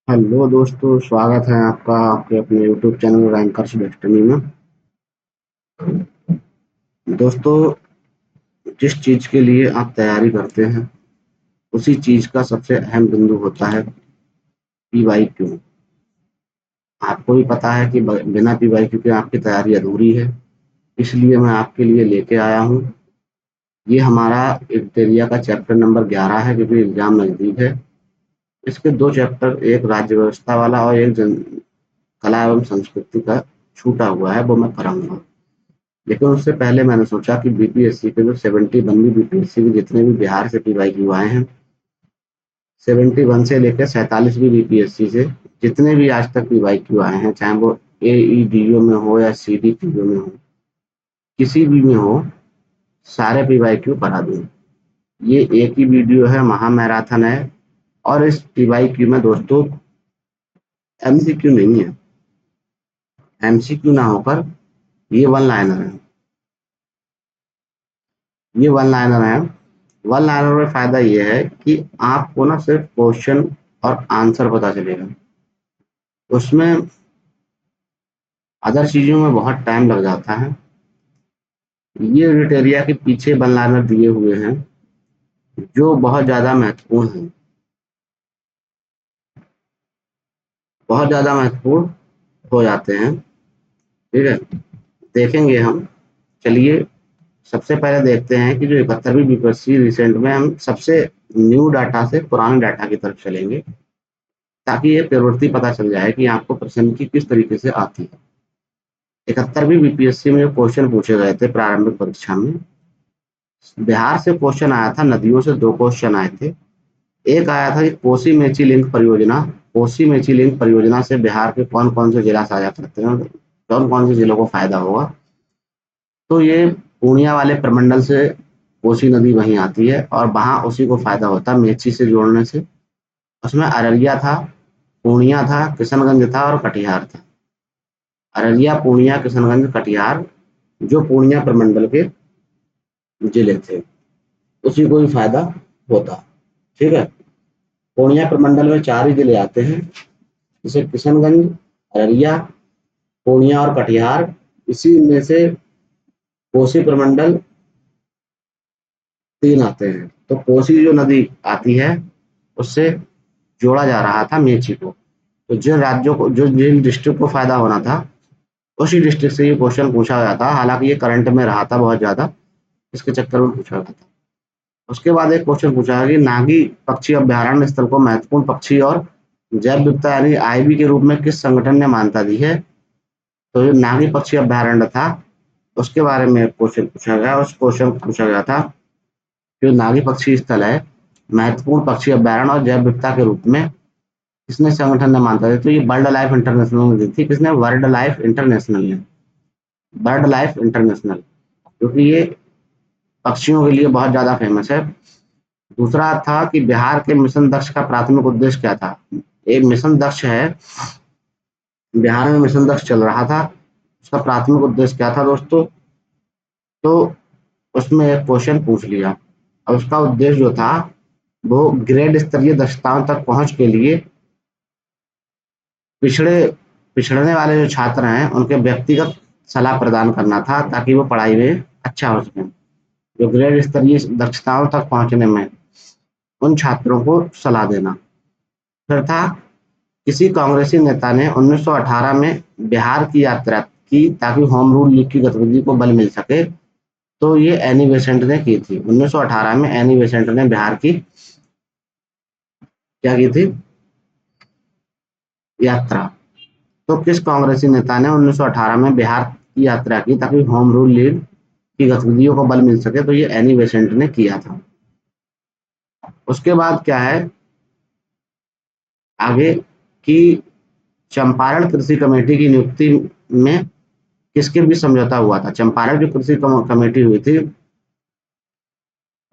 Hello दोस्तों, स्वागत है आपका आपके अपने यूट्यूब चैनल रैंकर्स डेस्टिनी में। दोस्तों, जिस चीज के लिए आप तैयारी करते हैं उसी चीज का सबसे अहम बिंदु होता है पी वाई क्यू। आपको भी पता है कि बिना पी वाई क्यू के आपकी तैयारी अधूरी है। इसलिए मैं आपके लिए लेके आया हूँ। ये हमारा इंटीरिया का चैप्टर नंबर 11 है, क्योंकि एग्जाम नजदीक है। इसके दो चैप्टर, एक राज्य व्यवस्था वाला और एक कला एवं संस्कृति का छूटा हुआ है, वो मैं कराऊंगा। लेकिन उससे पहले मैंने सोचा कि बीपीएससी के जो 71 बीपीएससी के जितने भी बिहार से पीवाईक्यू आए हैं, 71 से लेकर 47वीं बीपीएससी से जितने भी आज तक पीवाईक्यू आए हैं, चाहे वो एईडीओ में हो या सीडीपीओ में हो, किसी भी में हो, सारे पीवाईक्यू करा दूं। ये एक ही वीडियो है, महा मैराथन है। और इस पीवाईक्यू में दोस्तों एमसीक्यू नहीं है। एमसीक्यू ना होकर ये वन लाइनर है। ये वन लाइनर है। वन लाइनर में फायदा ये है कि आपको ना सिर्फ क्वेश्चन और आंसर पता चलेगा। उसमें अदर चीजों में बहुत टाइम लग जाता है। ये क्राइटेरिया के पीछे वन लाइनर दिए हुए हैं जो बहुत ज्यादा महत्वपूर्ण है। बहुत ज्यादा महत्वपूर्ण हो जाते हैं। ठीक है, देखेंगे हम। चलिए, सबसे पहले देखते हैं कि जो 71वीं बीपीएससी रिसेंट में, हम सबसे न्यू डाटा से पुराने डाटा की तरफ चलेंगे, ताकि ये प्रवृत्ति पता चल जाए कि आपको प्रश्न की किस तरीके से आती है। 71वीं बीपीएससी में जो क्वेश्चन पूछे गए थे प्रारंभिक परीक्षा में, बिहार से क्वेश्चन आया था, नदियों से दो क्वेश्चन आए थे। एक आया था कि कोसी मेची लिंक परियोजना, कोसी मेची लिंक परियोजना से बिहार के कौन कौन से जिला साझा करते हैं, कौन कौन से जिलों को फायदा होगा। तो ये पूर्णिया वाले प्रमंडल से कोसी नदी वहीं आती है और वहां उसी को फायदा होता है मेची से जोड़ने से। उसमें अररिया था, पूर्णिया था, किशनगंज था और कटिहार था। अररिया, पूर्णिया, किशनगंज, कटिहार, जो पूर्णिया प्रमंडल के जिले थे, उसी को भी फायदा होता। ठीक है, पूर्णिया प्रमंडल में चार ही जिले आते हैं, जैसे किशनगंज, अररिया, पूर्णिया और कटिहार। इसी में से कोसी प्रमंडल तीन आते हैं। तो कोसी जो नदी आती है उससे जोड़ा जा रहा था मेची को। तो जिन राज्यों को, जो जिन डिस्ट्रिक्ट को फायदा होना था, उसी डिस्ट्रिक्ट से ये क्वेश्चन पूछा गया था। हालांकि ये करंट में रहा था बहुत ज्यादा, इसके चक्कर में पूछा गया था। उसके बाद एक क्वेश्चन पूछा है कि नागी पक्षी अभ्यारण्य स्थल को महत्वपूर्ण पक्षी और जैव विविधता यानी आईबी के रूप में किस संगठन ने मान्यता दी है। तो जो नागी पक्षी अभ्यारण्य था, उसके बारे में क्वेश्चन पूछा गया। उस क्वेश्चन पूछा गया था कि जो नागी पक्षी स्थल है, महत्वपूर्ण पक्षी अभ्यारण्य और जैव विविधता के रूप में किसने संगठन ने मान्यता दी। तो ये बर्ड लाइफ इंटरनेशनल ने दी थी। किसने? वर्ल्ड लाइफ इंटरनेशनल ने। बर्ड लाइफ इंटरनेशनल, क्योंकि ये पक्षियों के लिए बहुत ज्यादा फेमस है। दूसरा था कि बिहार के मिशन दक्ष का प्राथमिक उद्देश्य क्या था। एक मिशन दक्ष है, बिहार में मिशन दक्ष चल रहा था, उसका प्राथमिक उद्देश्य क्या था दोस्तों। तो उसमें एक क्वेश्चन पूछ लिया। और उसका उद्देश्य जो था, वो ग्रेड स्तरीय दक्षताओं तक पहुंच के लिए पिछड़े पिछड़ने वाले जो छात्र हैं उनके व्यक्तिगत सलाह प्रदान करना था, ताकि वो पढ़ाई में अच्छा हो सके। जो ग्रेड स्तरीय दक्षताओं तक पहुंचने में उन छात्रों को सलाह देना। फिर था, किसी कांग्रेसी नेता ने 1918 में बिहार की यात्रा की ताकि होम रूल लीग की गतिविधि को बल मिल सके। तो ये एनी बेसेंट ने की थी। 1918 में एनी बेसेंट ने बिहार की क्या की थी? यात्रा। तो किस कांग्रेसी नेता ने 1918 में बिहार की यात्रा की ताकि होम रूल लीग की गतिविधियों को बल मिल सके। तो ये एनी बेसेंट ने किया था। उसके बाद क्या है आगे, कि चंपारण कृषि कमेटी की नियुक्ति में किसके बीच समझौता हुआ था। चंपारण जो कृषि कमेटी हुई थी,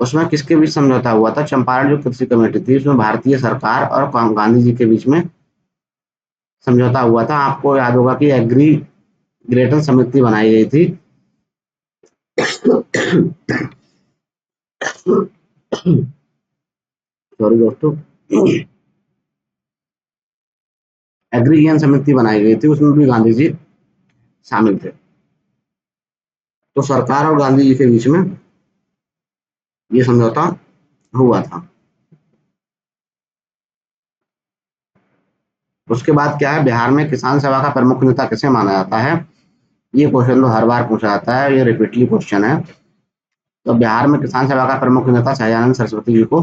उसमें किसके बीच समझौता हुआ था। चंपारण जो कृषि कमेटी थी, उसमें भारतीय सरकार और गांधी जी के बीच में समझौता हुआ था। आपको याद होगा कि एग्री ग्रेटन समिति बनाई गई थी। सॉरी दोस्तों। एग्रीगेशन समिति बनाई गई थी, उसमें भी गांधी जी शामिल थे। तो सरकार और गांधी जी के बीच में ये समझौता हुआ था। उसके बाद क्या है, बिहार में किसान सभा का प्रमुख नेता किसे माना जाता है? ये क्वेश्चन तो हर बार पूछा जाता है, ये रिपीटली क्वेश्चन है। तो बिहार में किसान सभा का प्रमुख नेता सहजानंद सरस्वती जी को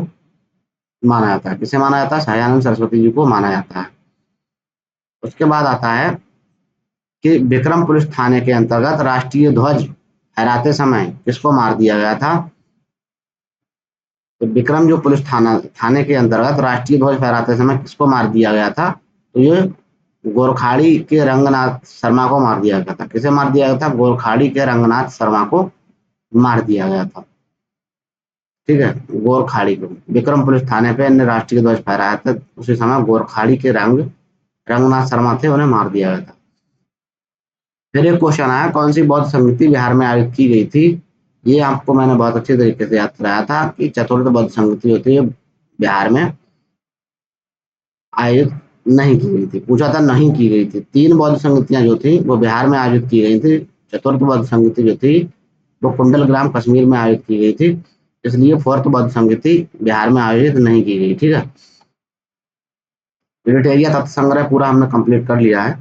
माना जाता है। किसे माना जाता है? सहजानंद सरस्वती जी को माना जाता है। उसके बाद आता है कि विक्रम पुलिस थाने के अंतर्गत राष्ट्रीय ध्वज फहराते समय किसको मार दिया गया था? तो विक्रम जो पुलिस थाने के अंतर्गत राष्ट्रीय ध्वज फहराते समय किसको मार दिया गया था? तो ये गोरखाड़ी के रंगनाथ शर्मा को मार दिया गया था। किसे मार दिया गया था? गोरखाड़ी के रंगनाथ शर्मा को मार दिया गया था। ठीक है, गोरखाड़ी को विक्रम पुलिस थाने पे ने राष्ट्रीय ध्वज फहराया था, उसी समय गोरखाड़ी के रंगनाथ शर्मा थे, उन्हें मार दिया गया था। फिर एक क्वेश्चन आया, कौन सी बौद्ध संगति बिहार में आयोजित की गई थी? ये आपको मैंने बहुत अच्छे तरीके से याद कराया था कि चतुर्थ बौद्ध संगति होती है बिहार में आयोजित नहीं की गई थी। पूछा था नहीं की गई थी। 3 बौद्ध संगतियां जो थी वो बिहार में आयोजित की गई थी। चतुर्थ बौद्ध संगति जो थी वो कुंडलग्राम कश्मीर में आयोजित की गई थी, इसलिए फोर्थ बौद्ध संगति बिहार में आयोजित नहीं की गई। ठीक है, यूनिटेरिया तत्व संग्रह पूरा हमने कंप्लीट कर लिया है।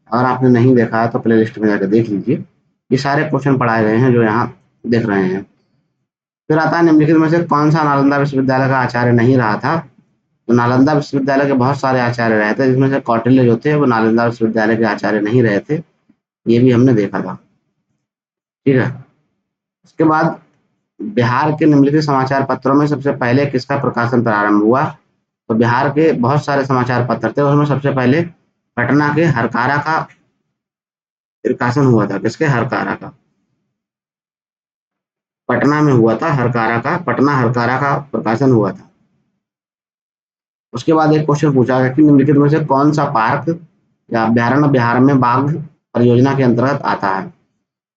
अगर आपने नहीं देखा है तो प्ले लिस्ट में जाकर देख लीजिए। ये सारे क्वेश्चन पढ़ाए गए हैं जो यहाँ देख रहे हैं। फिर आता है निम्नलिखित में से कौन सा नालंदा विश्वविद्यालय का आचार्य नहीं रहा था? तो नालंदा विश्वविद्यालय के बहुत सारे आचार्य रहे थे, जिसमें से कौटिल्य जो थे वो नालंदा विश्वविद्यालय के आचार्य नहीं रहे थे, ये भी हमने देखा था। ठीक है, उसके बाद बिहार के निम्नलिखित समाचार पत्रों में सबसे पहले किसका प्रकाशन प्रारंभ हुआ? तो बिहार के बहुत सारे समाचार पत्र थे, उसमें सबसे पहले पटना के हरकारा का प्रकाशन हुआ था। किसके? हरकारा का। पटना में हुआ था हरकारा का, पटना हरकारा का प्रकाशन हुआ था। उसके बाद एक क्वेश्चन पूछा गया कि निम्नलिखित में से कौन सा पार्क या अभ्यारण्य बिहार में बाघ परियोजना के अंतर्गत आता है?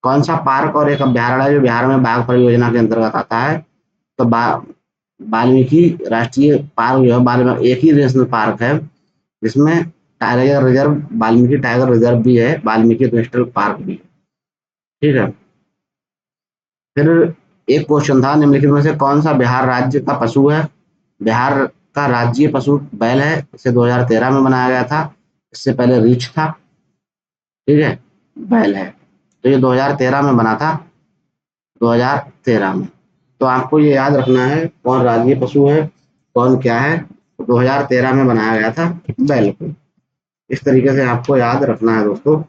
कौन सा पार्क और एक अभ्यारण्य जो बिहार में बाघ परियोजना के अंतर्गत आता है? तो वाल्मीकि राष्ट्रीय पार्क जो है, एक ही नेशनल पार्क है जिसमें tiger reserve, Valmiki tiger reserve भी है, वाल्मीकि नेशनल पार्क भी है। ठीक है, फिर एक क्वेश्चन था, निम्नलिखित में से कौन सा बिहार राज्य का पशु है? बिहार का राज्य पशु बैल है, इसे 2013 में बनाया गया था, इससे पहले रीछ था। ठीक है, बैल है, तो ये 2013 में बना था, 2013 में। तो आपको ये याद रखना है कौन राज्य पशु है, कौन क्या है। 2013 में बनाया गया था बैल को। इस तरीके से आपको याद रखना है दोस्तों,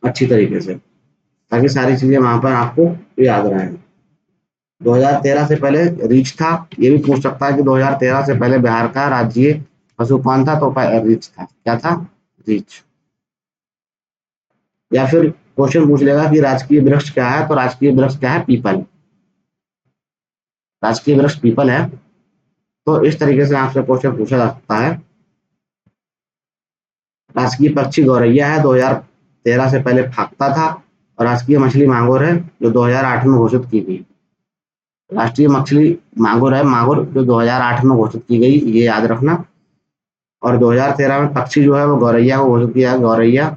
अच्छी तरीके से, ताकि सारी चीजें वहां पर आपको याद रहें। 2013 से पहले रीछ था। ये भी पूछ सकता है कि 2013 से पहले बिहार का राज्य पशु कौन था? तो रीछ था। क्या था? रीछ। या फिर क्वेश्चन पूछ लेगा कि राजकीय वृक्ष क्या है? तो राजकीय वृक्ष क्या है? पीपल। राजकीय वृक्ष पीपल है। तो इस तरीके से आपसे क्वेश्चन पूछा जा सकता है। राजकीय पक्षी गौरैया है, 2013 से पहले फाख्ता था। और राजकीय मछली मांगुर है, जो 2008 में घोषित की गई। राष्ट्रीय मछली मांगुर है, मांगुर, जो 2008 में घोषित की गई, ये याद रखना। और 2013 में पक्षी जो है वो गौरैया को घोषित किया, गौरैया,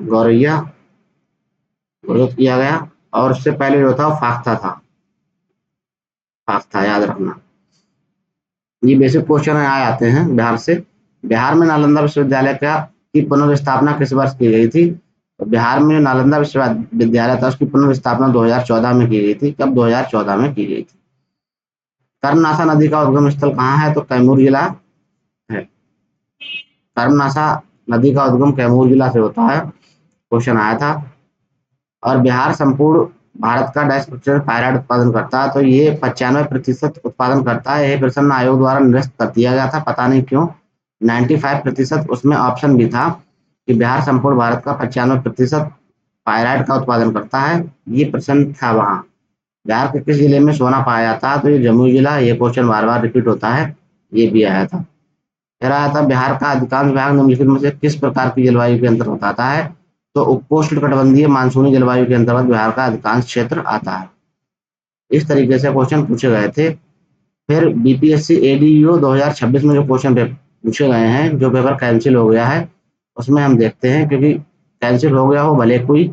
गौरैया घोषित किया गया। और उससे पहले जो था फाख्ता था, फाख्ता याद रखना। ये बेसिक क्वेश्चन आ जाते हैं बिहार से। बिहार में नालंदा विश्वविद्यालय का की पुनर्स्थापना किस वर्ष की गई थी? तो बिहार में नालंदा विश्वविद्यालय था, उसकी पुनर्स्थापना 2014 में की गई थी। कब? 2014 में की गई थी। कर्मनाशा नदी का उद्गम स्थल कहाँ है? तो कैमूर जिला है। कर्मनाशा नदी का उद्गम कैमूर जिला से होता है, क्वेश्चन आया था। और बिहार संपूर्ण भारत का डैश प्रतिशत पायराइट उत्पादन करता है? तो ये 95% उत्पादन करता है। ये प्रसन्न आयोग द्वारा निरस्त कर दिया गया था, पता नहीं क्यों। 95% उसमें ऑप्शन भी था कि बिहार संपूर्ण भारत का 95% पायराइट का उत्पादन करता है, ये प्रश्न था वहां। बिहार के किस जिले में सोना पाया जाता है? तो ये जमुई जिला। ये क्वेश्चन बार बार रिपीट होता है, ये भी आया था। फिर आया था, बिहार का अधिकांश भाग निम्नलिखित में से किस प्रकार की जलवायु के अंतर्गत आता है? तो उपोष्णकटिबंधीय मानसूनी जलवायु के अंतर्गत बिहार का अधिकांश क्षेत्र आता है। इस तरीके से क्वेश्चन पूछे गए थे। फिर बीपीएससी एडीयू 2026 में जो क्वेश्चन पूछे गए हैं, जो पेपर कैंसिल हो गया है उसमें हम देखते हैं, क्योंकि कैंसिल हो गया हो भले कोई,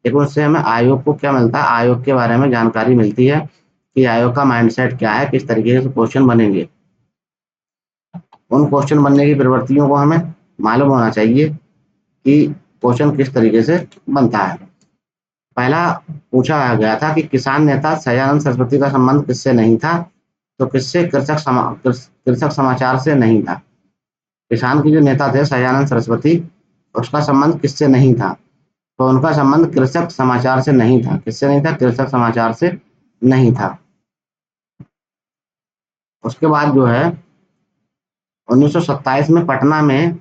लेकिन उससे हमें आयोग को क्या मिलता है, आयोग के बारे में जानकारी मिलती है कि आयोग का माइंडसेट क्या है, किस तरीके से क्वेश्चन बनेंगे। उन क्वेश्चन बनने की प्रवृत्तियों को हमें मालूम होना चाहिए कि क्वेश्चन किस तरीके से बनता है। पहला पूछा गया था कि किसान नेता सयानंद सरस्वती का संबंध किससे नहीं था, तो किससे, कृषक समाचार से नहीं था। किसान के जो नेता थे सयानंद सरस्वती, उसका संबंध किससे नहीं था, तो उनका संबंध कृषक समाचार से नहीं था। किससे नहीं था, कृषक समाचार से नहीं था। उसके बाद जो है 1927 में पटना में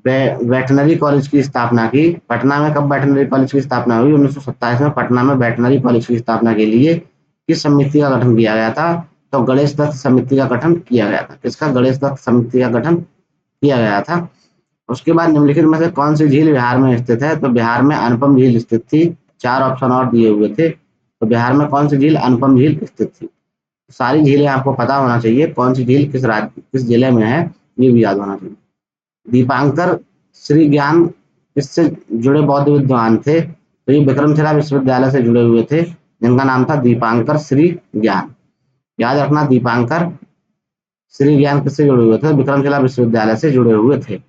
वेटनरी कॉलेज की स्थापना की। पटना में कब वेटनरी कॉलेज की स्थापना हुई, 1927 में पटना में वेटनरी कॉलेज की स्थापना के लिए किस समिति का गठन किया गया था, तो गणेश दत्त समिति का गठन किया गया था। किसका, गणेश दत्त समिति का गठन किया गया था। उसके बाद निम्नलिखित में से कौन सी झील बिहार में स्थित है, तो बिहार में अनुपम झील स्थित थी। 4 ऑप्शन और दिए हुए थे, तो बिहार में कौन सी झील, अनुपम झील स्थित थी। सारी झीलें आपको पता होना चाहिए, कौन सी झील किस राज्य किस जिले में है, ये भी याद होना चाहिए। दीपांकर श्री ज्ञान किससे जुड़े बौद्ध विद्वान थे, तो ये विक्रमशिला विश्वविद्यालय से जुड़े हुए थे, जिनका नाम था दीपांकर श्री ज्ञान। याद रखना, दीपांकर श्री ज्ञान किससे जुड़े हुए थे, विक्रमशिला विश्वविद्यालय से जुड़े हुए थे।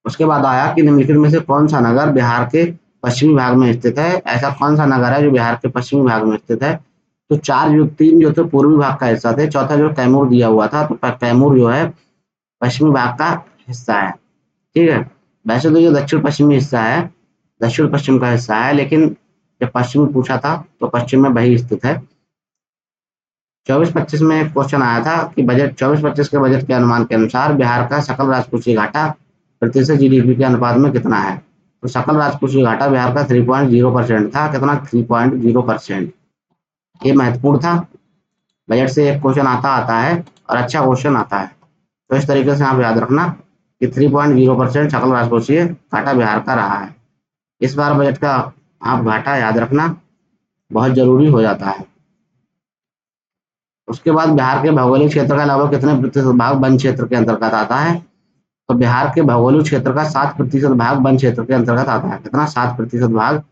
उसके बाद आया कि निम्नलिखित में से कौन सा नगर बिहार के पश्चिमी भाग में स्थित है। ऐसा कौन सा नगर है जो बिहार के पश्चिमी भाग में स्थित है, तो तीन जो थे पूर्वी भाग का हिस्सा थे, चौथा जो कैमूर दिया हुआ था, तो कैमूर जो है पश्चिमी भाग का हिस्सा है। ठीक है, वैसे तो ये दक्षिण पश्चिमी हिस्सा है, दक्षिण पश्चिम का हिस्सा है, लेकिन जब पश्चिम पूछा था तो पश्चिम में वही स्थित है। 24-25 में एक क्वेश्चन आया था कि बजट 24-25 के बजट के अनुमान के अनुसार बिहार का सकल राजकोषीय घाटा प्रतिशत जीडीपी के अनुपात में कितना है, तो सकल राजकोषीय घाटा बिहार का 3.0% था। कितना, 3.0%। ये महत्वपूर्ण था, बजट से एक क्वेश्चन आता आता है और अच्छा क्वेश्चन आता है, तो इस तरीके से आप याद रखना कि 3.0% सकल राजकोषीय घाटा बिहार का रहा है। इस बार बजट का आप घाटा याद रखना, बहुत जरूरी हो जाता है। उसके बाद बिहार के भौगोलिक क्षेत्र का लगभग कितने प्रतिशत भाग वन क्षेत्र के अंतर्गत आता है, तो बिहार के भौगोलिक क्षेत्र का 7% भाग वन क्षेत्र के अंतर्गत आता है। कितना, 7% भाग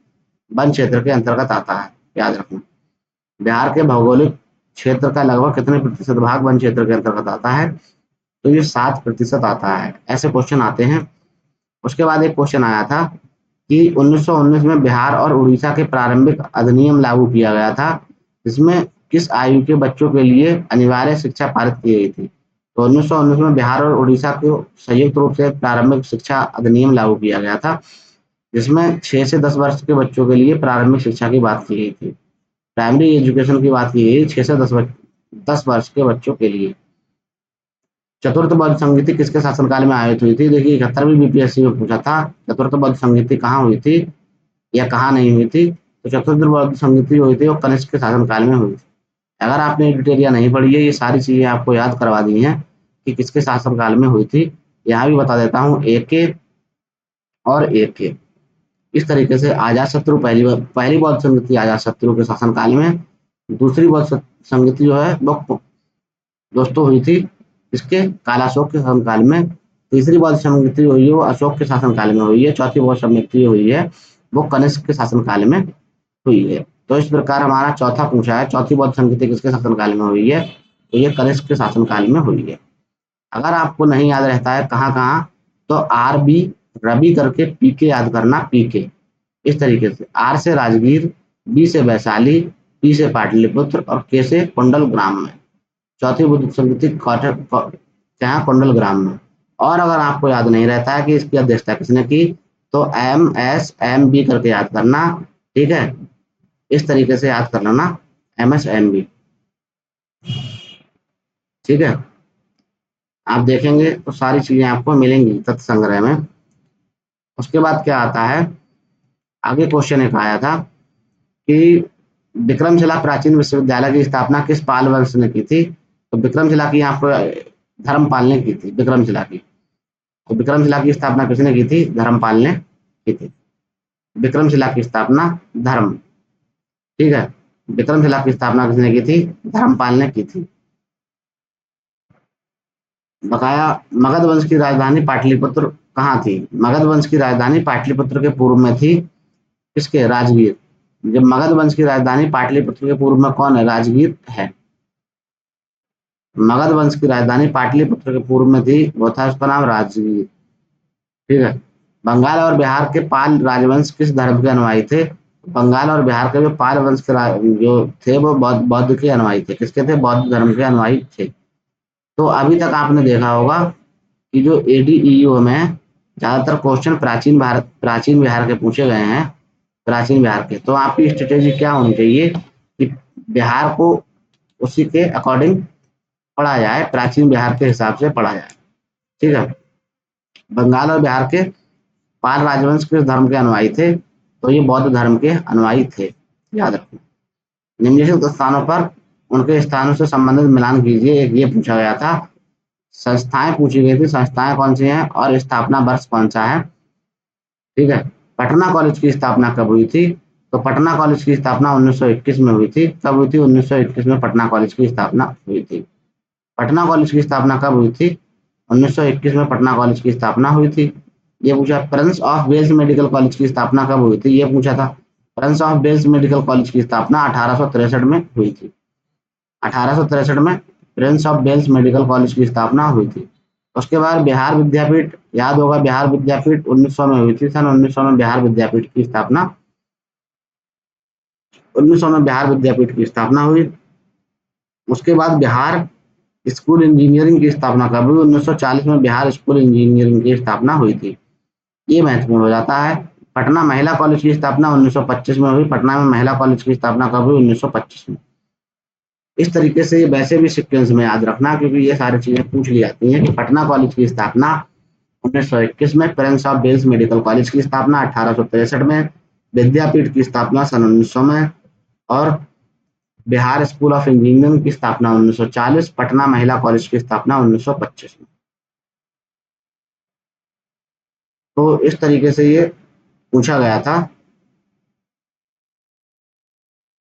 वन क्षेत्र के अंतर्गत आता है, याद रखना। बिहार के भौगोलिक क्षेत्र का लगभग कितने प्रतिशत भाग वन क्षेत्र के अंतर्गत आता है, तो ये 7% आता है। ऐसे क्वेश्चन आते हैं। उसके बाद एक क्वेश्चन आया था कि 1919 में बिहार और उड़ीसा के प्रारंभिक अधिनियम लागू किया गया था, जिसमें किस आयु के बच्चों के लिए अनिवार्य शिक्षा पारित की गई थी। तो 1919 में बिहार और उड़ीसा को संयुक्त रूप से प्रारंभिक शिक्षा अधिनियम लागू किया गया था, जिसमें 6 से 10 वर्ष के बच्चों के लिए प्रारंभिक शिक्षा की बात की गई थी। प्राइमरी एजुकेशन की बात की गई 6 से 10 वर्ष के बच्चों के लिए। चतुर्थ बौद्ध संगीति किसके शासनकाल में आयोजित हुई थी, देखिए 71वीं बीपीएससी में पूछा था चतुर्थ बौद्ध संगीति कहाँ हुई थी या कहाँ नहीं हुई थी, तो चतुर्थ बौद्ध संगीति हुई थी वो कनिष्क के शासनकाल में हुई थी। अगर आपने डिटेलिया नहीं पढ़ी है, ये सारी चीजें आपको याद करवा दी हैं कि किसके शासनकाल में हुई थी। यहाँ भी बता देता हूँ, AK और AK। इस तरीके से आजाद शत्रु पहली बौद्ध संगीति आजाद शत्रु के शासनकाल में, दूसरी बौद्ध संगीति जो है वो दोस्तों हुई थी इसके कालाशोक के शासनकाल में, तीसरी बौद्ध संगीति हुई है वो अशोक के शासनकाल में हुई है, चौथी बौद्ध संगीति हुई है वो कनिष्क के शासनकाल में हुई है। तो इस प्रकार हमारा चौथा पूछा है, चौथी बौद्ध संगीति किसके शासनकाल में हुई है, तो ये कनिष्क के शासनकाल में हुई है। अगर आपको नहीं याद रहता है कहाँ कहाँ, तो RB रवि करके PK याद करना, PK। इस तरीके से R से राजगीर, B से वैशाली, P से पाटलिपुत्र और K से कुंडल ग्राम में। चौथी बुद्ध संगीति जहाँ कुंडल ग्राम में। और अगर आपको याद नहीं रहता है कि इसकी अध्यक्षता किसने की, तो MSMB करके याद करना। ठीक है, इस तरीके से याद कर लेना, MSMB। ठीक है, आप देखेंगे तो सारी चीजें आपको मिलेंगी तथ्य संग्रह में। उसके बाद क्या आता है, आगे क्वेश्चन एक आया था कि विक्रमशिला प्राचीन विश्वविद्यालय की स्थापना किस पाल वंश ने की थी, तो विक्रमशिला की यहाँ पर धर्मपाल ने की थी, विक्रमशिला की। तो विक्रमशिला की स्थापना किसने की थी, धर्मपाल ने की थी। विक्रमशिला की स्थापना धर्म, ठीक है, विक्रमशिला की स्थापना किसने की थी, धर्मपाल ने की थी। बकाया मगध वंश की राजधानी पाटलिपुत्र कहाँ थी? मगध वंश की राजधानी पाटलिपुत्र के पूर्व में थी। किसके? राजगीर। जब मगध वंश की राजधानी पाटलिपुत्र के पूर्व में कौन है? राजगीर है। मगध वंश की राजधानी पाटलिपुत्र के पूर्व में थी, वो था उसका नाम राजगीर। ठीक है। बंगाल और बिहार के पाल राजवंश किस धर्म के अनुयायी थे? बंगाल और बिहार के जो पाल वंश के जो थे वो बौद्ध के अनुयायी थे। किसके थे? बौद्ध धर्म के अनुयायी थे। तो अभी तक आपने देखा होगा कि जो एडीईयू में ज्यादातर क्वेश्चन प्राचीन बिहार के पूछे गए हैं, प्राचीन बिहार के। तो आपकी स्ट्रेटेजी क्या होनी चाहिए कि बिहार को उसी के अकॉर्डिंग पढ़ा जाए, प्राचीन बिहार के हिसाब से पढ़ा जाए। ठीक है। बंगाल और बिहार के पाल राजवंश किस धर्म के अनुयायी थे? तो ये बौद्ध धर्म के अनुयायी थे, याद रखना। निम्नलिखित स्थानों पर उनके स्थानों से संबंधित मिलान कीजिए। एक ये पूछा गया था। संस्थाएं पूछी गई थी, संस्थाएं कौन सी हैं और स्थापना वर्ष कौन सा है। ठीक है। पटना कॉलेज की स्थापना कब हुई थी? तो पटना कॉलेज की स्थापना 1921 में हुई थी। कब हुई थी? 1921 में पटना कॉलेज की स्थापना हुई थी। पटना कॉलेज की स्थापना कब हुई थी? 1921 में पटना कॉलेज की स्थापना हुई थी। ये पूछा। Prince of Wales medical college की स्थापना कब हुई थी? ये पूछा था। Prince of Wales medical college की स्थापना 1863 में हुई थी। 1863 में Prince of Wales medical college की स्थापना हुई थी। उसके बाद बिहार विद्यापीठ, याद होगा, बिहार विद्यापीठ 1900 में हुई थी। सन 1900 में बिहार विद्यापीठ की स्थापना 1900 में बिहार विद्यापीठ की स्थापना हुई। उसके बाद बिहार स्कूल इंजीनियरिंग की स्थापना कब हुई? 1940 में बिहार स्कूल इंजीनियरिंग की स्थापना हुई थी। ये महत्वपूर्ण हो जाता है। पटना महिला कॉलेज की स्थापना 1925 में हुई। पटना में महिला कॉलेज की स्थापना कब हुई? 1925 में। इस तरीके से वैसे भी सीक्वेंस में याद रखना, क्योंकि ये सारी चीजें पूछ ली जाती हैं कि पटना कॉलेज की स्थापना 1921 में, Prince of Wales medical college की स्थापना 1863 में, विद्यापीठ की स्थापना सन 1900 में, और बिहार स्कूल ऑफ इंजीनियरिंग की स्थापना 1940, पटना महिला कॉलेज की स्थापना 1925 में। तो इस तरीके से ये पूछा गया था।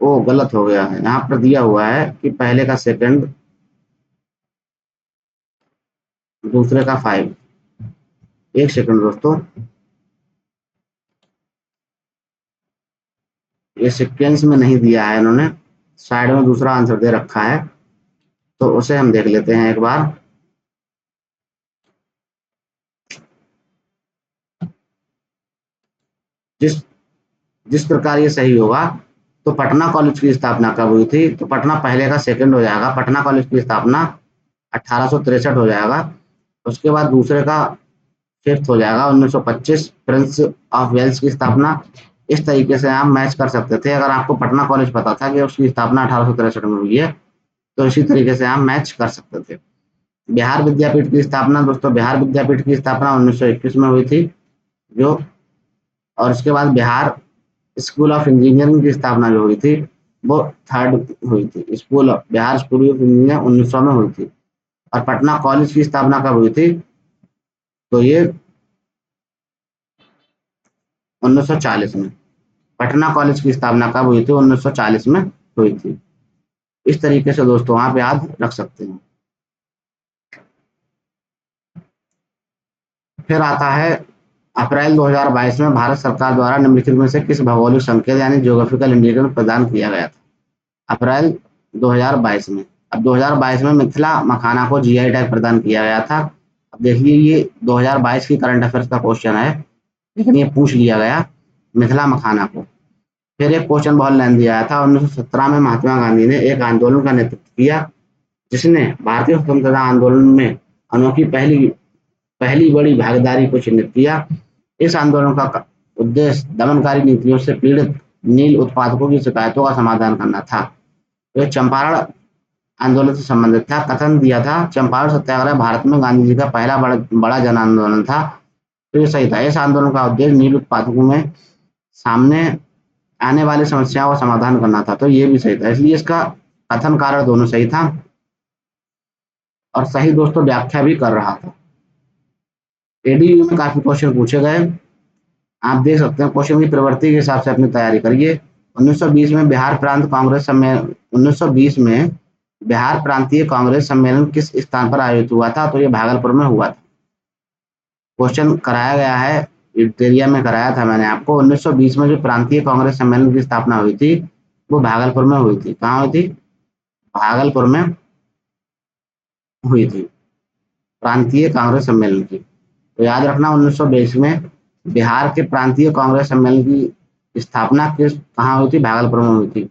वो गलत हो गया है, यहाँ पर दिया हुआ है कि पहले का सेकंड, दूसरे का 5। एक सेकंड दोस्तों, ये सीक्वेंस में नहीं दिया है इन्होंने, साइड में दूसरा आंसर दे रखा है, तो उसे हम देख लेते हैं एक बार। जिस जिस प्रकार ये सही होगा, तो पटना कॉलेज की स्थापना कब हुई थी? तो पटना पहले का सेकंड हो जाएगा। पटना कॉलेज की स्थापना 1863 हो जाएगा। उसके बाद दूसरे का फिफ्थ हो जाएगा 1925, प्रिंस ऑफ वेल्स की स्थापना। इस तरीके से आप मैच कर सकते थे। अगर आपको पटना कॉलेज पता था कि उसकी स्थापना 1863 में हुई है, तो इसी तरीके से आप मैच कर सकते थे। बिहार विद्यापीठ की स्थापना दोस्तों, बिहार विद्यापीठ की स्थापना 1921 में हुई थी जो, और उसके बाद बिहार स्कूल ऑफ इंजीनियरिंग की स्थापना जो हुई थी वो थर्ड हुई थी। बिहार स्कूल ऑफ इंजीनियरिंग 1900 में हुई थी। और पटना कॉलेज की स्थापना कब हुई थी? तो ये 1940 में। पटना कॉलेज की स्थापना कब हुई थी? 1940 में हुई थी। इस तरीके से दोस्तों आप याद रख सकते हैं। फिर आता है अप्रैल 2022 में भारत सरकार द्वारा निम्नलिखित में से किस भौगोलिक संकेत यानी ज्योग्राफिकल इंडिकेटर प्रदान किया गया था? अप्रैल 2022 में। अब 2022 में मिथिला मखाना को जीआई टैग प्रदान किया गया था। अब देखिए, ये 2022 की करंट अफेयर्स का क्वेश्चन है, लेकिन ये पूछ लिया गया मिथिला मखाना को। फिर एक क्वेश्चन बहुत लेंदी आया था। 1917 में महात्मा गांधी ने एक आंदोलन का नेतृत्व किया जिसने भारतीय स्वतंत्रता आंदोलन में अनोखी पहली पहली बड़ी भागीदारी को चिन्हित किया। इस आंदोलन का उद्देश्य दमनकारी नीतियों से पीड़ित नील उत्पादकों की शिकायतों का समाधान करना था। तो चंपारण आंदोलन से संबंधित था। कथन दिया था, चंपारण सत्याग्रह भारत में गांधी जी का पहला बड़ा जन आंदोलन था। तो ये सही था। इस आंदोलन का उद्देश्य नील उत्पादकों में सामने आने वाली समस्याओं का समाधान करना था। तो ये भी सही था, इसलिए इसका कथन कारण दोनों सही था और सही दोस्तों व्याख्या भी कर रहा था। एडीयू में काफी क्वेश्चन पूछे गए, आप देख सकते हैं। क्वेश्चन की प्रवृत्ति के हिसाब से अपनी तैयारी करिए। 1920 में बिहार प्रांत कांग्रेस सम्मेलन 1920 में बिहार प्रांतीय कांग्रेस सम्मेलन किस स्थान पर आयोजित हुआ था? तो ये भागलपुर में हुआ था। क्वेश्चन कराया गया है, एरिया में कराया था मैंने आपको। 1920 में जो प्रांतीय कांग्रेस सम्मेलन की स्थापना हुई थी वो भागलपुर में हुई थी। कहाँ हुई थी? भागलपुर में हुई थी प्रांतीय कांग्रेस सम्मेलन की। तो याद रखना 1920 में बिहार के प्रांतीय कांग्रेस सम्मेलन की स्थापना कहाँ हुई थी? भागलपुर में हुई थी।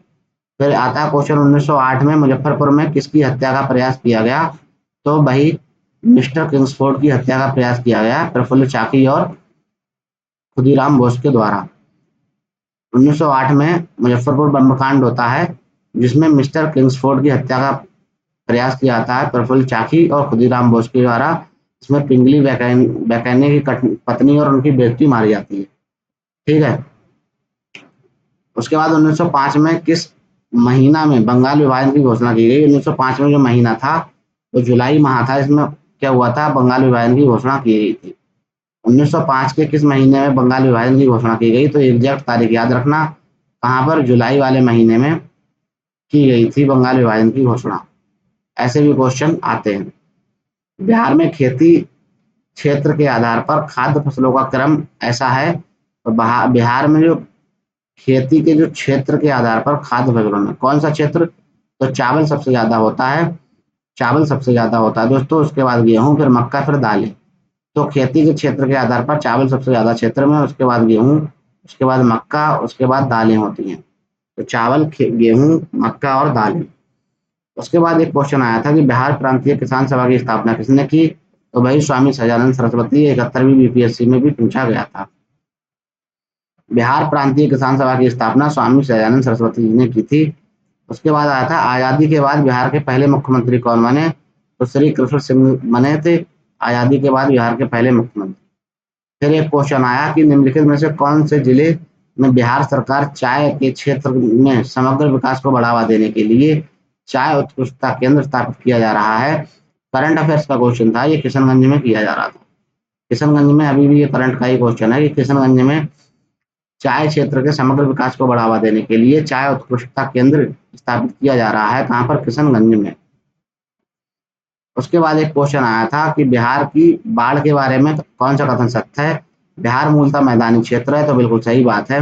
फिर आता है क्वेश्चन 1908 में मुजफ्फरपुर में किसकी हत्या का प्रयास किया गया? तो भाई मिस्टर किंग्सफोर्ड की हत्या का प्रयास किया गया प्रफुल्ल चाकी और खुदीराम बोस के द्वारा। 1908 में मुजफ्फरपुर बम्बकांड होता है जिसमें मिस्टर किंग्सफोर्ड की हत्या का प्रयास किया जाता है प्रफुल्ल चाकी और खुदीराम बोस के द्वारा। इसमें पिंगली बैकैने की पत्नी और उनकी बेटी मारी जाती है। ठीक है। उसके बाद 1905 में किस महीना में बंगाल विभाजन की घोषणा की गई? 1905 में जो महीना था वो जुलाई माह था। इसमें क्या हुआ था? बंगाल विभाजन की घोषणा की गई थी। 1905 के किस महीने में बंगाल विभाजन की घोषणा की गई? तो एग्जैक्ट तारीख याद रखना। कहाँ पर? जुलाई वाले महीने में की गई थी बंगाल विभाजन की घोषणा। ऐसे भी क्वेश्चन आते हैं। बिहार में खेती क्षेत्र के आधार पर खाद्य फसलों का क्रम ऐसा है। तो बिहार में जो खेती के जो क्षेत्र के आधार पर खाद्य फसलों में कौन सा क्षेत्र? तो चावल सबसे ज्यादा होता है। चावल सबसे ज्यादा होता है दोस्तों। उसके बाद गेहूं, फिर मक्का, फिर दालें। तो खेती के क्षेत्र के आधार पर चावल सबसे ज्यादा क्षेत्र में, उसके बाद गेहूं, उसके बाद मक्का, उसके बाद दालें होती हैं। तो चावल, गेहूं, मक्का और दालें। उसके बाद एक क्वेश्चन आया था कि बिहार प्रांतीय किसान सभा की स्थापना किसने की? तो भाई स्वामी सजानंद सरस्वती। 71वीं बीपीएससी में भी पूछा गया था। बिहार प्रांतीय किसान सभा की स्थापना स्वामी सजानंद सरस्वती जी ने की थी। उसके बाद आया था आजादी के बाद बिहार के पहले मुख्यमंत्री कौन बने? तो श्री कृष्ण सिंह बने थे आजादी के बाद बिहार के पहले मुख्यमंत्री। फिर एक क्वेश्चन आया कि निम्नलिखित में से कौन से जिले में बिहार सरकार चाय के क्षेत्र में समग्र विकास को बढ़ावा देने के लिए चाय उत्कृष्टता केंद्र स्थापित किया जा रहा है? करंट अफेयर्स का क्वेश्चन था, ये किशनगंज में किया जा रहा था। किशनगंज में अभी भी ये करंट का ही क्वेश्चन है कि किशनगंज में चाय क्षेत्र के समग्र विकास को बढ़ावा देने के लिए चाय उत्कृष्टता केंद्र स्थापित किया जा रहा है। कहाँ पर? किशनगंज में। उसके बाद एक क्वेश्चन आया था कि बिहार की बाढ़ के बारे में कौन सा कथन सत्य है? बिहार मूलतः मैदानी क्षेत्र है, तो बिल्कुल सही बात है।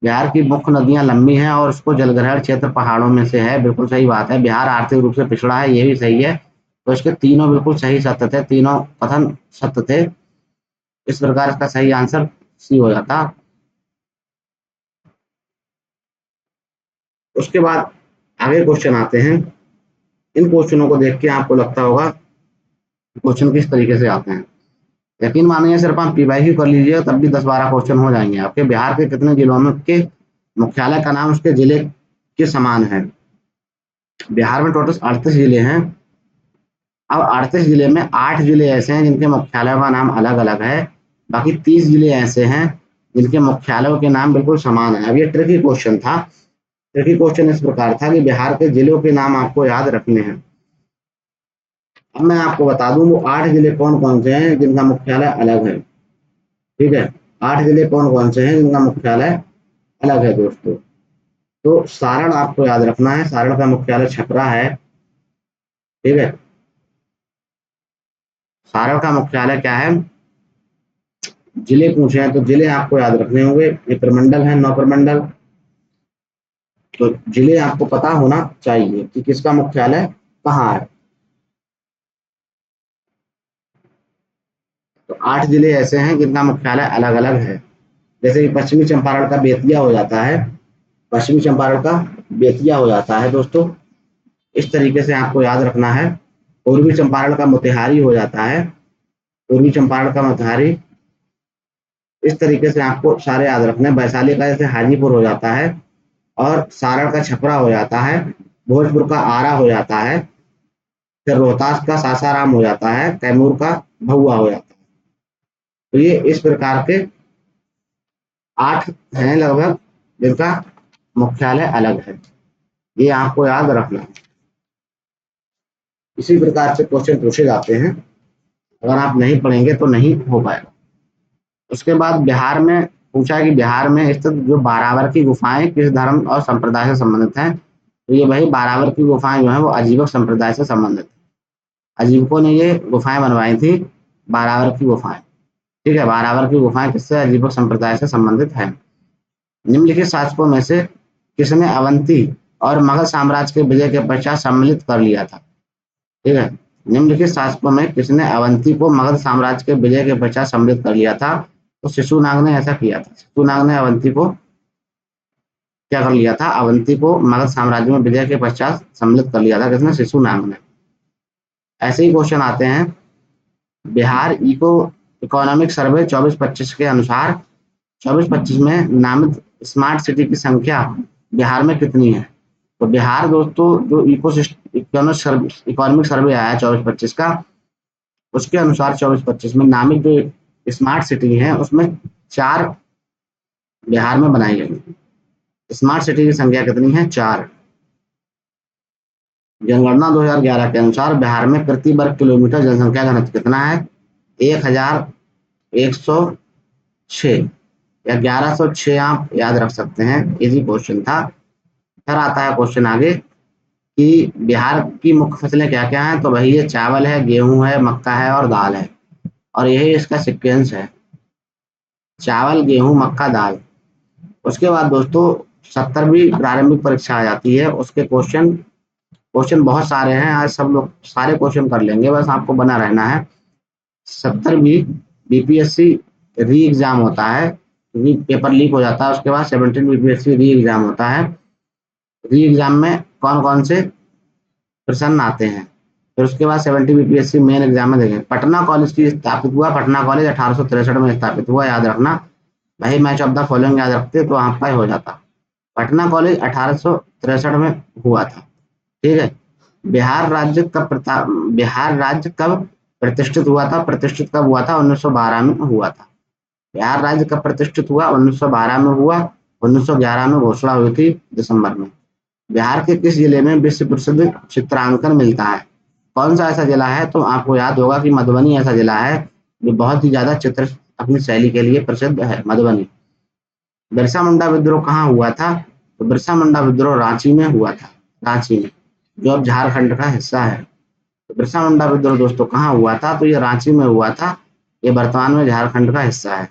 बिहार की मुख्य नदियां लंबी हैं और उसको जलग्रहण क्षेत्र पहाड़ों में से है, बिल्कुल सही बात है। बिहार आर्थिक रूप से पिछड़ा है, ये भी सही है। तो इसके तीनों बिल्कुल सही सत्य थे, तीनों कथन सत्य थे। इस प्रकार इसका सही आंसर सी हो जाता। उसके बाद आगे क्वेश्चन आते हैं। इन क्वेश्चनों को देख के आपको लगता होगा क्वेश्चन किस तरीके से आते हैं। यकीन मानिए सिर्फ आप पीवाईक्यू कर लीजिए तब भी 10-12 क्वेश्चन हो जाएंगे आपके। बिहार के कितने जिलों में के मुख्यालय का नाम उसके जिले के समान है? बिहार में टोटल 38 जिले हैं। अब 38 जिले में 8 जिले ऐसे हैं जिनके मुख्यालयों का नाम अलग अलग है। बाकी 30 जिले ऐसे हैं जिनके मुख्यालयों के नाम बिल्कुल समान है। अब ये ट्रिकी क्वेश्चन था। ट्रिकी क्वेश्चन इस प्रकार था कि बिहार के जिलों के नाम आपको याद रखने हैं। अब मैं आपको बता दूं वो 8 जिले कौन कौन से हैं जिनका मुख्यालय अलग है। ठीक है, 8 जिले कौन कौन से हैं जिनका मुख्यालय अलग है दोस्तों। तो सारण आपको याद रखना है, सारण का मुख्यालय छपरा है। ठीक है, सारण का मुख्यालय क्या है? जिले पूछे हैं तो जिले आपको याद रखने होंगे। ये प्रमंडल है, 9 प्रमंडल। तो जिले आपको पता होना चाहिए कि किसका मुख्यालय कहाँ है। तो 8 जिले ऐसे हैं जिनका मुख्यालय अलग अलग है। जैसे कि पश्चिमी चंपारण का बेतिया हो जाता है, पश्चिमी चंपारण का बेतिया हो जाता है दोस्तों। इस तरीके से आपको याद रखना है। पूर्वी चंपारण का मोतिहारी हो जाता है, पूर्वी चंपारण का मोतिहारी। इस तरीके से आपको सारे याद रखने हैं। वैशाली का जैसे हाजीपुर हो जाता है, और सारण का छपरा हो जाता है, भोजपुर का आरा हो जाता है, फिर रोहतास का सासाराम हो जाता है, कैमूर का भभुआ हो जाता है। तो ये इस प्रकार के 8 हैं लगभग जिनका मुख्यालय अलग है। ये आपको याद रखना है। इसी प्रकार से क्वेश्चन पूछे जाते हैं, अगर आप नहीं पढ़ेंगे तो नहीं हो पाएगा। उसके बाद बिहार में पूछा कि बिहार में स्थित जो बारावर की गुफाएं किस धर्म और संप्रदाय से संबंधित हैं? तो ये भाई बारावर की गुफाएं जो है वो अजीबक संप्रदाय से संबंधित, अजीबकों ने ये गुफाएं बनवाई थी, बारावर की गुफाएं। ठीक है, बारावर की गुफाएं किससे, अजीबक संप्रदाय से संबंधित है। निम्नलिखित शासकों में से किसने अवंती और मगध साम्राज्य के विजय के पश्चात सम्मिलित कर लिया था। ठीक है, निम्नलिखित शासकों में किसने अवंती को मगध साम्राज्य के विजय के पश्चात सम्मिलित कर लिया था। तो शिशुनाग ने ऐसा किया था। शिशुनाग ने अवंती को क्या कर लिया था, अवंती को मगध साम्राज्य में विजय के पश्चात सम्मिलित कर लिया था। किसने, शिशुनाग ने। ऐसे ही क्वेश्चन आते हैं। बिहार इको इकोनॉमिक सर्वे 24-25 के अनुसार 24-25 में नामित स्मार्ट सिटी की संख्या बिहार में कितनी है। तो बिहार दोस्तों जो इकोनॉमिक सर्वे आया 24-25 का, उसके अनुसार 24-25 में नामित जो स्मार्ट सिटी है उसमें 4 बिहार में बनाई गई। स्मार्ट सिटी की संख्या कितनी है, 4। जनगणना 2011 के अनुसार बिहार में प्रति वर्ग किलोमीटर जनसंख्या घनत्व कितना है, 1106 या 1106 आप याद रख सकते हैं, इजी क्वेश्चन था। फिर आता है क्वेश्चन आगे कि बिहार की मुख्य फसलें क्या क्या हैं। तो भाई ये चावल है, गेहूं है, मक्का है और दाल है, और यही इसका सीक्वेंस है, चावल गेहूं मक्का दाल। उसके बाद दोस्तों 70वीं प्रारंभिक परीक्षा आ जाती है, उसके क्वेश्चन क्वेश्चन बहुत सारे हैं, आज सब लोग सारे क्वेश्चन कर लेंगे, बस आपको बना रहना है। 70वीं बीपीएससी री एग्जाम होता है, पेपर लीक हो जाता है, उसके बाद 17 बीपीएससी री एग्जाम होता है। री एग्जाम में कौन कौन से प्रश्न आते हैं, फिर उसके बाद 70 बीपीएससी मेन एग्जाम में देखेंगे। पटना कॉलेज की स्थापित हुआ, पटना कॉलेज 1863 में स्थापित हुआ, याद रखना भाई, मैच ऑफ द फॉलोइंग याद रखते तो आपका हो जाता। पटना कॉलेज 1863 में हुआ था। ठीक है, बिहार राज्य कब प्रतिष्ठित हुआ था, प्रतिष्ठित कब हुआ था, 1912 में हुआ था। बिहार राज्य कब प्रतिष्ठित हुआ, 1912 में हुआ। 1911 में घोषणा हुई थी दिसंबर में। बिहार के किस जिले में विश्व प्रसिद्ध चित्रांकन मिलता है। कौन सा ऐसा जिला है, तो आपको याद होगा कि मधुबनी ऐसा जिला है जो बहुत ही ज्यादा चित्र अपनी शैली के लिए प्रसिद्ध है, मधुबनी। बिरसा मुंडा विद्रोह कहाँ हुआ था, तो बिरसा मुंडा विद्रोह रांची में हुआ था, रांची में, जो अब झारखंड का हिस्सा है। तो बिरसा मुंडा विद्रोह दोस्तों कहाँ हुआ था, तो ये रांची में हुआ था, ये वर्तमान में झारखंड का हिस्सा है।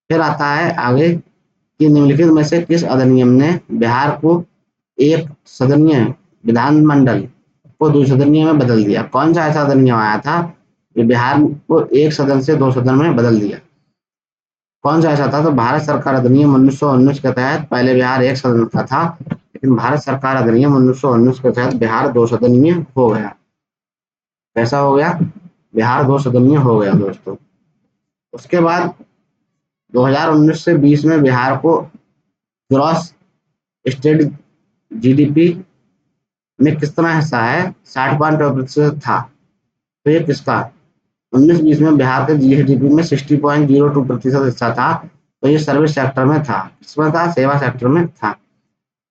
फिर आता है आगे कि निम्नलिखित में से किस अधिनियम ने बिहार को एक सदनीय विधानमंडल को द्विसदनीय में बदल दिया। कौन सा ऐसा अधिनियम आया था कि बिहार को एक सदन से 2 सदन में बदल दिया। कौन सा ऐसा था, तो भारत सरकार अधिनियम 1919 के तहत पहले बिहार एक सदन का था, लेकिन भारत सरकार अधिनियम 1919 के तहत बिहार 2 सदनीय हो गया। कैसा हो गया, बिहार 2 सदनीय हो गया दोस्तों। उसके बाद 2019 से 20 में बिहार को ग्रॉस स्टेट जीडीपी में कितना हिस्सा है, 60.2% था। तो ये किसका, 19-20 में बिहार के जीडीपी में 60.02% हिस्सा था। तो ये सर्विस सेक्टर में था, किसमें था, सेवा सेक्टर में था।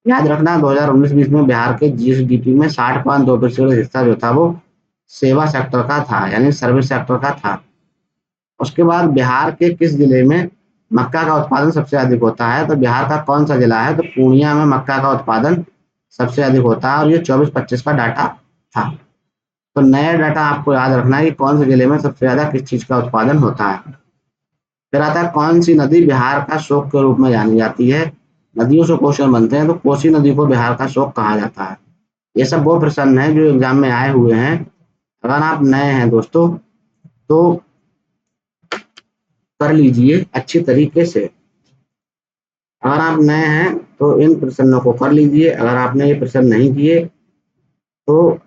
याद रखना 2019-20 में बिहार के जीडीपी में 60.2% हिस्सा जो था वो सेवा सेक्टर का था, यानी सर्विस सेक्टर का था। उसके बाद बिहार के किस जिले में मक्का का उत्पादन सबसे अधिक होता है, तो बिहार का कौन सा जिला है, तो पूर्णिया में मक्का का उत्पादन सबसे अधिक होता है, और ये 24-25 का डाटा था। तो नया डाटा आपको याद रखना है कि कौन से जिले में सबसे ज्यादा किस चीज का उत्पादन होता है। फिर आता है कौन सी नदी बिहार का शोक के रूप में जानी जाती है। नदियों से क्वेश्चन बनते हैं, तो कोसी नदी को बिहार का शोक कहा जाता है। ये सब वो प्रश्न है जो एग्जाम में आए हुए हैं। अगर आप नए हैं दोस्तों तो कर लीजिए अच्छी तरीके से। अगर आप नए हैं तो इन प्रश्नों को कर लीजिए, अगर आपने ये प्रश्न नहीं किए तो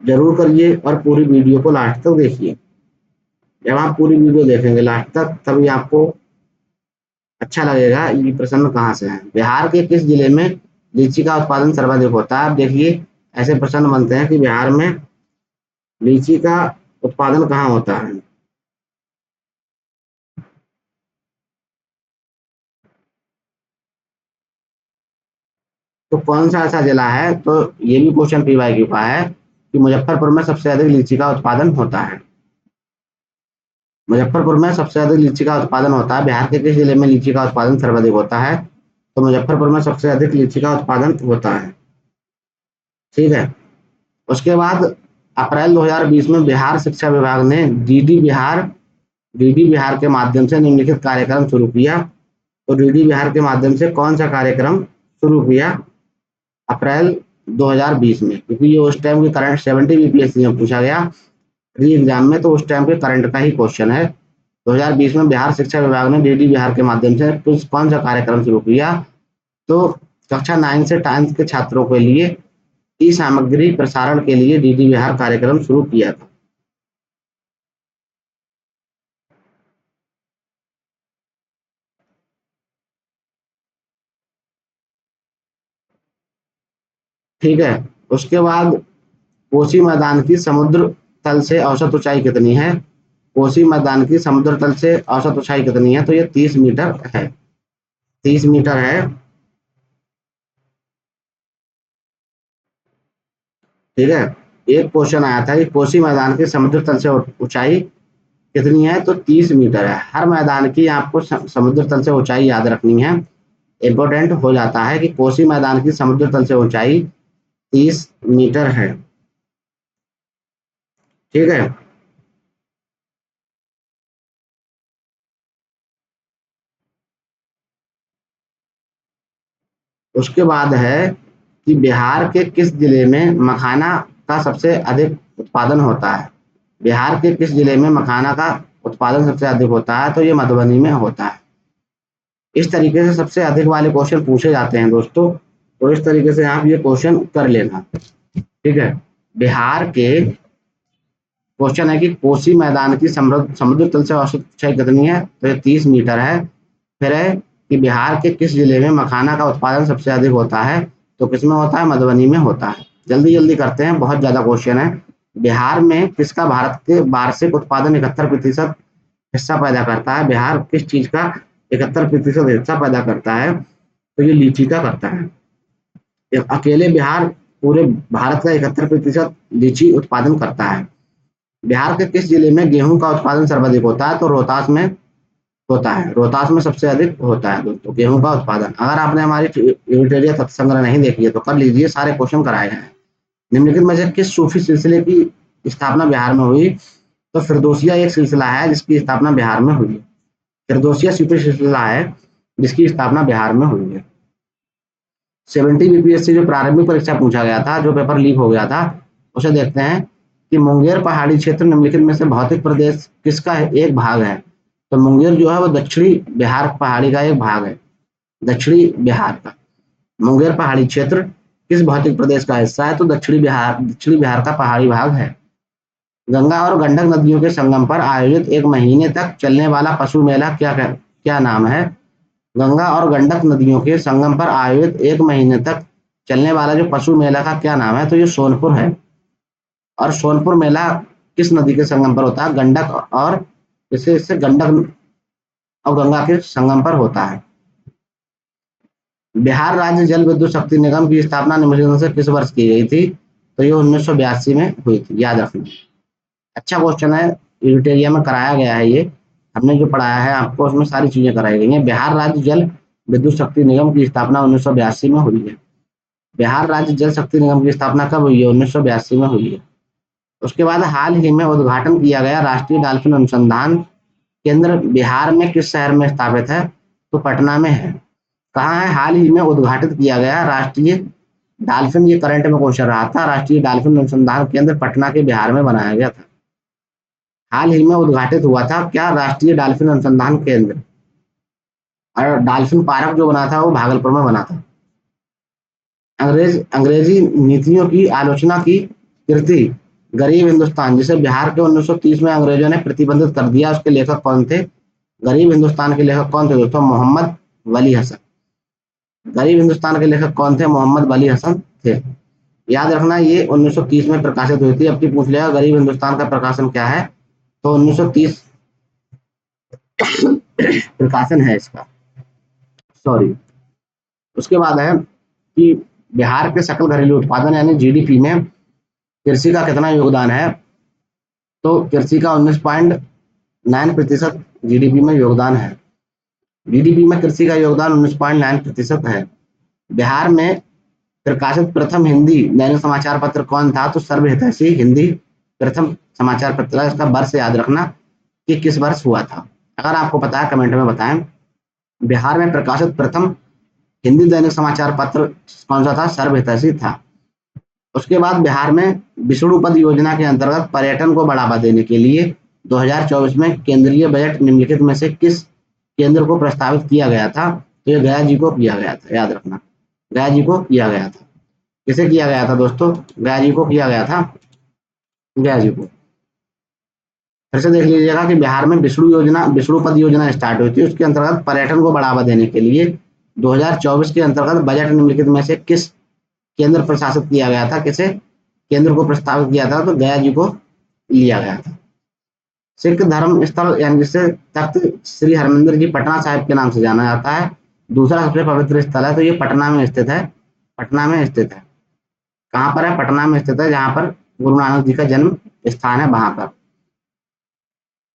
जरूर करिए, और पूरी वीडियो को लास्ट तक देखिए। जब आप पूरी वीडियो देखेंगे लास्ट तक, तभी आपको अच्छा लगेगा ये प्रश्न कहाँ से है। बिहार के किस जिले में लीची का उत्पादन सर्वाधिक होता है। आप देखिए ऐसे प्रश्न बनते हैं कि बिहार में लीची का उत्पादन कहाँ होता है। तो कौन सा ऐसा जिला है, तो ये भी क्वेश्चन पीवाईक्यू का है कि मुजफ्फरपुर में सबसे अधिक लीची का उत्पादन होता है। मुजफ्फरपुर में सबसे अधिक लीची का उत्पादन होता है। बिहार के किस जिले में लीची का उत्पादन सर्वाधिक होता है, तो मुजफ्फरपुर में सबसे अधिक लीची का उत्पादन होता है। ठीक है। उसके बाद अप्रैल 2020 में बिहार शिक्षा विभाग ने डीडी बिहार के माध्यम से निम्नलिखित कार्यक्रम शुरू किया। तो डीडी बिहार के माध्यम से कौन सा कार्यक्रम शुरू किया अप्रैल 2020 में, क्योंकि ये उस टाइम की करंट 70 बीपीएससी में पूछा गया री एग्जाम में, तो उस टाइम के करंट का ही क्वेश्चन है। 2020 में बिहार शिक्षा विभाग ने डीडी बिहार के माध्यम से कौन सा कार्यक्रम शुरू किया? तो कक्षा 9 से 10 के छात्रों के लिए ई सामग्री प्रसारण के लिए डीडी बिहार कार्यक्रम शुरू किया था। ठीक है। उसके बाद कोसी मैदान की समुद्र तल से औसत ऊंचाई कितनी है? कोसी मैदान की समुद्र तल से औसत ऊंचाई कितनी है? तो ये 30 मीटर है। 30 मीटर है। ठीक है। एक क्वेश्चन आया था कि कोसी मैदान की समुद्र तल से ऊंचाई कितनी है? तो 30 मीटर है। हर मैदान की आपको समुद्र तल से ऊंचाई याद रखनी है। इंपॉर्टेंट हो जाता है कि कोसी मैदान की समुद्र तल से ऊंचाई 30 मीटर है। ठीक है। उसके बाद है कि बिहार के किस जिले में मखाना का सबसे अधिक उत्पादन होता है? बिहार के किस जिले में मखाना का उत्पादन सबसे अधिक होता है? तो ये मधुबनी में होता है। इस तरीके से सबसे अधिक वाले क्वेश्चन पूछे जाते हैं दोस्तों, तो इस तरीके से आप ये क्वेश्चन कर लेना। ठीक है। बिहार के क्वेश्चन है कि कोसी मैदान की समुद्र तल से औसत ऊंचाई कितनी है? तो ये 30 मीटर है। फिर है कि बिहार के किस जिले में मखाना का उत्पादन सबसे अधिक होता है? तो किसमें होता है? मधुबनी में होता है। जल्दी जल्दी करते हैं, बहुत ज्यादा क्वेश्चन है। बिहार में किसका भारत के वार्षिक उत्पादन 71% हिस्सा पैदा करता है? बिहार किस चीज का 71% हिस्सा पैदा करता है? तो ये लीची का करता है। अकेले बिहार पूरे भारत का 71% लीची उत्पादन करता है। बिहार के किस जिले में गेहूं का उत्पादन सर्वाधिक होता है? तो रोहतास में होता है। रोहतास में सबसे अधिक होता है दोस्तों गेहूं का उत्पादन। अगर आपने हमारी यूनिटेरिया तथ्य संग्रह नहीं देखी है तो कर लीजिए, सारे क्वेश्चन कराए हैं। निम्नलिखित में से किस सूफी सिलसिले की स्थापना बिहार में हुई? तो फिरदौसिया एक सिलसिला है जिसकी स्थापना बिहार में हुई है। फिरदौसिया सूफी सिलसिला है जिसकी स्थापना बिहार में हुई है। 70 बीपीएससी जो प्रारंभिक परीक्षा पूछा गया था, जो पेपर लीक हो गया था, उसे देखते हैं कि मुंगेर पहाड़ी क्षेत्र निम्नलिखित में से भौतिक प्रदेश किसका एक भाग है? तो मुंगेर जो है वो दक्षिणी बिहार पहाड़ी का एक भाग है। दक्षिणी बिहार का मुंगेर पहाड़ी क्षेत्र किस भौतिक प्रदेश का हिस्सा है? तो दक्षिणी बिहार का पहाड़ी भाग है। गंगा और गंडक नदियों के संगम पर आयोजित 1 महीने तक चलने वाला पशु मेला क्या नाम है? गंगा और गंडक नदियों के संगम पर आयोजित 1 महीने तक चलने वाला जो पशु मेला का क्या नाम है? तो ये सोनपुर है। और सोनपुर मेला किस नदी के संगम पर होता है? गंडक और इससे गंडक और गंगा के संगम पर होता है। बिहार राज्य जल विद्युत शक्ति निगम की स्थापना निम्नलिखित से किस वर्ष की गई थी? तो ये 1982 में हुई थी, याद रखना। अच्छा क्वेश्चन है, यूनिटेरिया में कराया गया है ये। हमने जो पढ़ाया है आपको उसमें सारी चीजें कराई गई हैं। बिहार राज्य जल विद्युत शक्ति निगम की स्थापना 1982 में हुई है। बिहार राज्य जल शक्ति निगम की स्थापना कब हुई है? 1982 में हुई है। उसके बाद हाल ही में उद्घाटन किया गया राष्ट्रीय डॉल्फिन अनुसंधान केंद्र बिहार में किस शहर में स्थापित है? तो पटना में है। कहाँ है? हाल ही में उद्घाटित किया गया राष्ट्रीय डॉल्फिन, ये करंट में क्वेश्चन रहा था, राष्ट्रीय डॉल्फिन अनुसंधान केंद्र पटना के बिहार में बनाया गया था। हाल ही में उद्घाटित हुआ था क्या? राष्ट्रीय डॉल्फिन अनुसंधान केंद्र। और डॉल्फिन पार्क जो बना था वो भागलपुर में बना था। अंग्रेजी नीतियों की आलोचना की कृति गरीब हिंदुस्तान, जिसे बिहार के 1930 में अंग्रेजों ने प्रतिबंधित कर दिया, उसके लेखक कौन थे? गरीब हिंदुस्तान के लेखक कौन थे दोस्तों? मोहम्मद वली हसन। गरीब हिंदुस्तान के लेखक कौन थे? मोहम्मद वली हसन थे। याद रखना ये 1930 में प्रकाशित हुई थी। अब की पूछ लिया गरीब हिंदुस्तान का प्रकाशन क्या है? तो 1930 प्रकाशन है इसका, सॉरी। उसके बाद है कि बिहार के सकल घरेलू उत्पादन यानी जीडीपी में कृषि का कितना योगदान है? तो कृषि का 19.9% जीडीपी में योगदान है। जीडीपी में कृषि का योगदान 19.9% है। बिहार में प्रकाशित प्रथम हिंदी दैनिक समाचार पत्र कौन था? तो सर्वहितैषी हिंदी प्रथम समाचार पत्र। इसका वर्ष याद रखना कि किस वर्ष हुआ था। अगर आपको पता है कमेंट में बताएं। बिहार में प्रकाशित प्रथम हिंदी दैनिक समाचार पत्र कौन सा था? सर्वहितैषी था। उसके बाद बिहार में विष्णु पद योजना के अंतर्गत पर्यटन को बढ़ावा देने के लिए 2024 में केंद्रीय बजट निम्नलिखित में से किस केंद्र को प्रस्तावित किया गया था? तो ये गया जी को किया गया था, याद रखना, गया जी को किया गया था। किसे किया गया था दोस्तों? गया जी को किया गया था, गया जी को। फिर से देख लीजिएगा कि बिहार में विष्णु पद योजना स्टार्ट हुई थी, उसके अंतर्गत पर्यटन को बढ़ावा देने के लिए 2024 के अंतर्गत बजट निम्नलिखित में से किस केंद्र प्रशासित किया गया था? किसे केंद्र को प्रस्तावित किया था? तो गया जी को लिया गया था। सिख धर्म स्थल यानी जिसे तख्त श्री हरमंदिर जी पटना साहिब के नाम से जाना जाता है, दूसरा सबसे पवित्र स्थल है, तो ये पटना में स्थित है। पटना में स्थित है। कहाँ पर है? पटना में स्थित है, जहां पर गुरु नानक जी का जन्म स्थान है, वहां पर।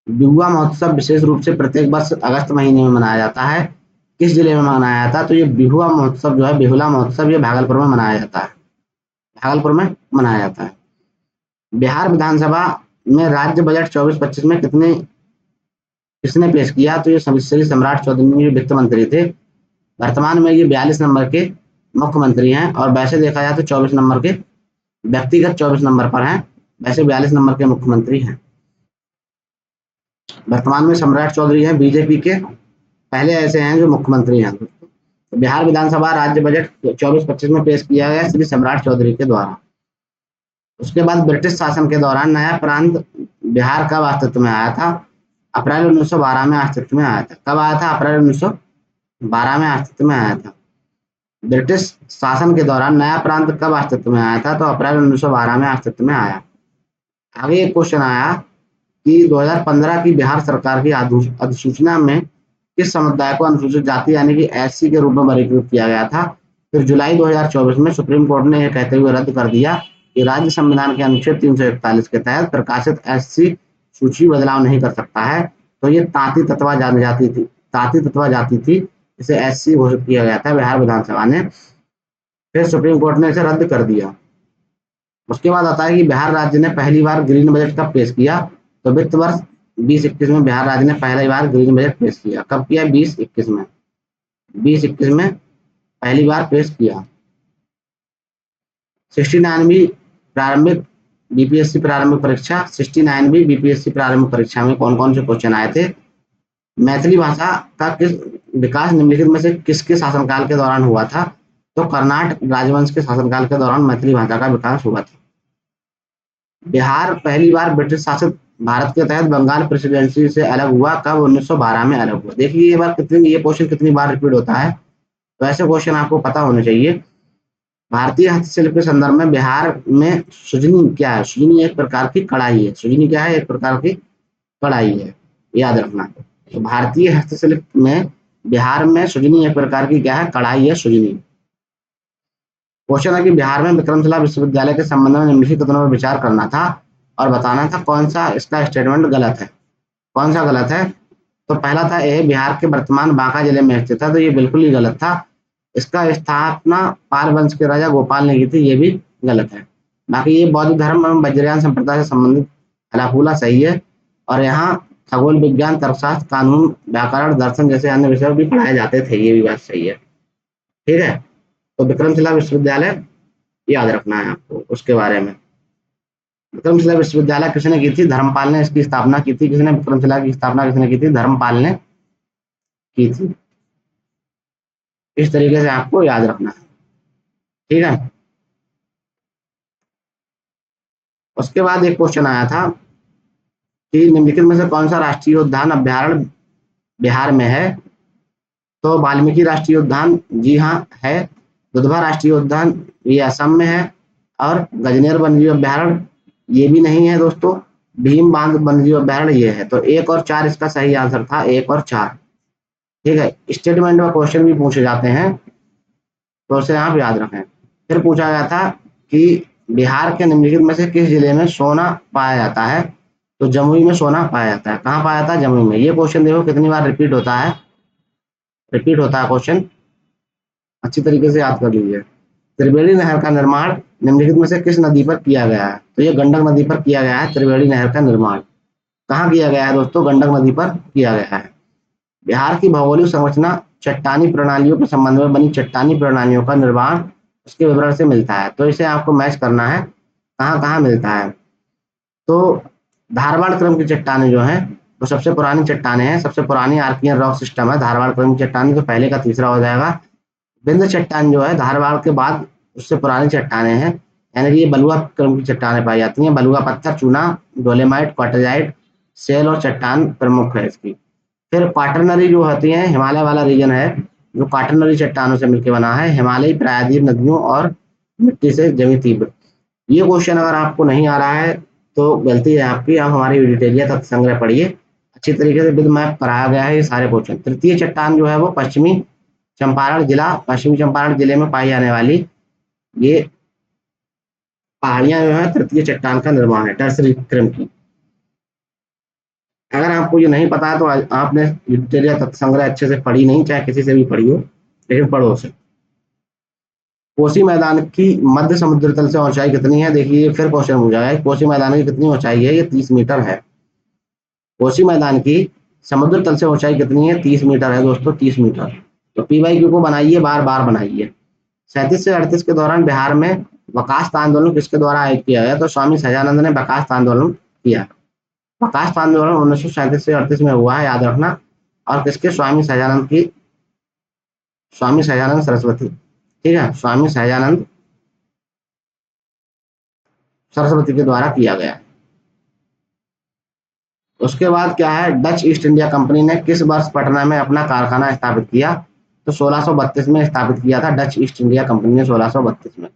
बिहुआ महोत्सव विशेष रूप से प्रत्येक वर्ष अगस्त महीने में मनाया जाता है। किस जिले में मनाया जाता है? तो ये बिहुआ महोत्सव जो है, बिहुला महोत्सव, ये भागलपुर में मनाया जाता है। भागलपुर में मनाया जाता है। बिहार विधानसभा में राज्य बजट 24-25 में किसने पेश किया? तो ये श्री सम्राट चौधरी वित्त मंत्री थे। वर्तमान में ये 42 नंबर के मुख्यमंत्री हैं, और वैसे देखा जाए तो 24 नंबर के व्यक्तिगत 24 नंबर पर हैं, वैसे 42 नंबर के मुख्यमंत्री हैं। वर्तमान में सम्राट चौधरी हैं बीजेपी के, पहले ऐसे हैं जो मुख्यमंत्री हैं। तो बिहार विधानसभा राज्य बजट 24-25 में पेश किया गया श्री सम्राट चौधरी के द्वारा। उसके बाद ब्रिटिश शासन के दौरान नया प्रांत बिहार कब अस्तित्व में आया था? अप्रैल 1912 में अस्तित्व में आया था। कब आया था? अप्रैल 1912 में अस्तित्व में आया था। ब्रिटिश शासन के दौरान नया प्रांत कब अस्तित्व में आया था? तो अप्रैल 1912 में अस्तित्व में आया। आगे एक क्वेश्चन आया कि 2015 की बिहार सरकार की अधिसूचना में किस समुदाय को अनुसूचित जाति यानी कि एससी के रूप में वर्गीकृत किया गया था? फिर जुलाई 2024 में सुप्रीम कोर्ट ने यह कहते हुए रद्द कर दिया कि राज्य संविधान के अनुच्छेद 341 के तहत प्रकाशित एससी सूची बदलाव नहीं कर सकता है। तो ये तांती तत्वा जाति थी, इसे एससी घोषित किया गया था बिहार विधानसभा ने। फिर सुप्रीम कोर्ट ने इसे रद्द कर दिया। उसके बाद आता है कि बिहार राज्य ने पहली बार ग्रीन बजट कब पेश किया? तो वित्त वर्ष 2021 में बिहार राज्य ने पहली बार ग्रीन बजट पेश किया। कब किया? 2021 में। 2021 में पहली बार पेश किया। 69वीं प्रारंभिक बीपीएससी प्रारंभिक परीक्षा 69वीं बीपीएससी प्रारंभिक परीक्षा में कौन कौन से क्वेश्चन आए थे? मैथिली भाषा का किस विकास निम्नलिखित में से किसके शासनकाल के दौरान हुआ था? तो कर्नाटक राजवंश के शासनकाल के दौरान मैथिली भाषा का विकास हुआ था। बिहार पहली बार ब्रिटिश शासित भारत के तहत बंगाल प्रेसिडेंसी से अलग हुआ। कब? 1912 में अलग हुआ। देखिए ये क्वेश्चन कितनी बार रिपीट होता है, तो ऐसे क्वेश्चन आपको पता होने चाहिए। भारतीय हस्तशिल्प के संदर्भ में बिहार में सुजनी क्या है? सुजनी एक प्रकार की कढ़ाई है। सुजनी क्या है? एक प्रकार की कढ़ाई है, याद रखना। तो भारतीय हस्तशिल्प में बिहार में सुजनी एक प्रकार की क्या है? कढ़ाई है, सुजनी। क्वेश्चन है कि बिहार में विक्रमशिला विश्वविद्यालय के संबंध में निम्नलिखित कथनों पर विचार करना था और बताना था कौन सा इसका स्टेटमेंट गलत है। कौन सा गलत है? तो पहला था ए, बिहार के वर्तमान बांका जिले में स्थित है, तो ये बिल्कुल ही गलत था। इसका स्थापना पाल वंश के राजा गोपाल ने की थी, ये भी गलत है। बाकी ये बौद्ध धर्म एवं वज्रयान संप्रदाय से संबंधित हलाफूला सही है। और यहाँ खगोल विज्ञान, तर्कशास्त्र, कानून, व्याकरण, दर्शन जैसे अन्य विषय भी पढ़ाए जाते थे, ये भी बात सही है। ठीक है, तो विक्रमशिला विश्वविद्यालय याद रखना है आपको उसके बारे में। विक्रमशिला विश्वविद्यालय किसने की थी? धर्मपाल ने इसकी स्थापना की थी। किसने विक्रमशिला की स्थापना किसने की थी? धर्मपाल ने की थी। इस तरीके से आपको याद रखना है, ठीक है। उसके बाद एक क्वेश्चन आया था कि निम्नलिखित में से कौन सा राष्ट्रीय उद्यान अभ्यारण्य बिहार में है? तो वाल्मीकि राष्ट्रीय उद्यान, जी हाँ है। दुधवा राष्ट्रीय उद्यान, ये असम में है। और गजनेर वन्यजीव अभ्यारण्य, ये भी नहीं है दोस्तों। भीम बांध वन्यजीव अभ्यारण्य ये है। तो 1 और 4 इसका सही आंसर था, 1 और 4। ठीक है, स्टेटमेंट में क्वेश्चन भी पूछे जाते हैं, तो उसे आप याद रखें। फिर पूछा गया था कि बिहार के निम्नलिखित में से किस जिले में सोना पाया जाता है? तो जमुई में सोना पाया जाता है। कहाँ पाया जाता है? जमुई में। ये क्वेश्चन देखो कितनी बार रिपीट होता है, रिपीट होता है क्वेश्चन, अच्छी तरीके से याद कर लीजिए। त्रिवेणी नहर का निर्माण निम्नलिखित में से किस नदी पर किया गया है? तो ये गंडक नदी पर किया गया है त्रिवेणी नहर का निर्माण। कहाँ किया गया है दोस्तों? गंडक नदी पर किया गया है। बिहार की भौगोलिक संरचना चट्टानी प्रणालियों के संबंध में बनी चट्टानी प्रणालियों का निर्माण उसके विवरण से मिलता है। तो इसे आपको मैच करना है, कहाँ कहाँ मिलता है। तो धारवाड़ क्रम की चट्टानें जो हैं वो सबसे पुरानी चट्टानें हैं, सबसे पुरानी आर्कियन रॉक सिस्टम है धारवाड़ क्रम की चट्टानें, तो पहले का तीसरा हो जाएगा। विंध्य चट्टान जो है धारवाड़ के बाद उससे पुरानी चट्टानें हैं, यानी कि ये बलुआ क्रम की चट्टानें पाई जाती हैं। बलुआ पत्थर, चूना, डोलेमाइट, क्वार्टजाइट, सेल और चट्टान प्रमुख है इसकी। फिर क्वाटरनरी जो होती है, हिमालय वाला रीजन है जो क्वाटरनरी चट्टानों से मिलकर बना है, हिमालयी प्रायद्वीप नदियों और मिट्टी से जमी तीव्र। ये क्वेश्चन अगर आपको नहीं आ रहा है तो गलती है आपकी, आप हमारी विकिपीडिया तथ्य संग्रह पढ़िए, अच्छी तरीके से विद मैप कराया गया है ये सारे क्वेश्चन। तृतीय चट्टान जो है वो पश्चिमी चंपारण जिले में पाई जाने वाली ये पहाड़ियां जो है तृतीय चट्टान का निर्माण है, टर्सरी क्रम की। अगर आपको ये नहीं पता है तो आपने विक्टोरिया तत्व संग्रह अच्छे से पढ़ी नहीं, चाहे किसी से भी पढ़ी हो, लेकिन पढ़ो उसे। कोसी मैदान की मध्य समुद्र तल से ऊंचाई कितनी है? देखिए फिर क्वेश्चन हो जाएगा, कोसी मैदान की कितनी ऊंचाई है? ये 30 मीटर है। कोसी मैदान की समुद्र तल से ऊंचाई कितनी है? 30 मीटर है दोस्तों, 30 मीटर। तो पी वाई क्यू को बनाइए, बार बार बनाइए। 37 से 38 के दौरान बिहार में बकास्त आंदोलन किसके द्वारा आयोजित किया गया? तो स्वामी सहजानंद ने बकास्त आंदोलन किया। बकास्त आंदोलन 1937 से 38 में हुआ है, याद रखना। और किसके? स्वामी सहजानंद सरस्वती, ठीक है, स्वामी सहजानंद सरस्वती के द्वारा किया गया। उसके बाद क्या है? डच ईस्ट इंडिया कंपनी ने किस वर्ष पटना में अपना कारखाना स्थापित किया? तो 1632 में स्थापित किया था डच ईस्ट इंडिया कंपनी ने, 1632 में,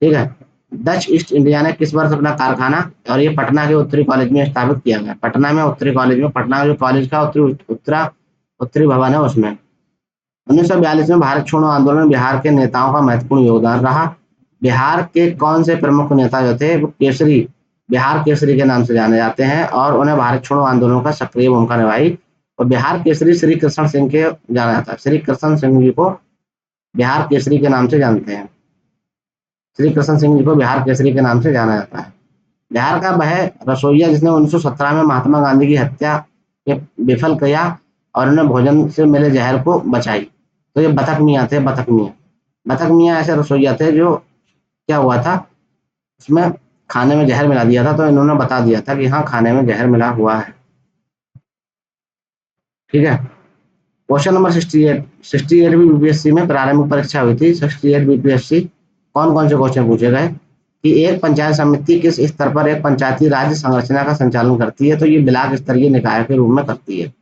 ठीक है। डच ईस्ट इंडिया ने किस वर्ष अपना कारखाना, और ये पटना के उत्तरी कॉलेज में स्थापित किया गया, पटना में उत्तरी कॉलेज में, पटना जो कॉलेज का उत्तरी भवन है उसमें। 1942 में भारत छोड़ो आंदोलन में बिहार के नेताओं का महत्वपूर्ण योगदान रहा। बिहार के कौन से प्रमुख नेता जो थे वो बिहार केसरी के नाम से जाने जाते हैं, और उन्हें भारत छोड़ो आंदोलन का सक्रिय भूमिका निभाई। और बिहार केसरी श्री कृष्ण सिंह के जाना जाता है, श्री कृष्ण सिंह जी को बिहार केसरी के नाम से जानते हैं, श्री कृष्ण सिंह जी को बिहार केसरी के नाम से जाना जाता है। बिहार का वह रसोइया जिसने 1917 में महात्मा गांधी की हत्या के विफल किया और उन्हें भोजन से मिले जहर को बचाई, तो ये बतख मियाँ थे, बतख मियाँ ऐसे रसोइया थे जो, क्या हुआ था उसमें खाने में जहर मिला दिया था, तो इन्होंने बता दिया था कि हाँ खाने में जहर मिला हुआ है, ठीक है। क्वेश्चन नंबर 68 भी यूपीएससी में प्रारंभिक परीक्षा हुई थी, 68 बीपीएससी। कौन कौन से क्वेश्चन पूछे गए कि एक पंचायत समिति किस स्तर पर एक पंचायती राज्य संरचना का संचालन करती है? तो ये ब्लॉक स्तरीय निकाय के रूप में करती है।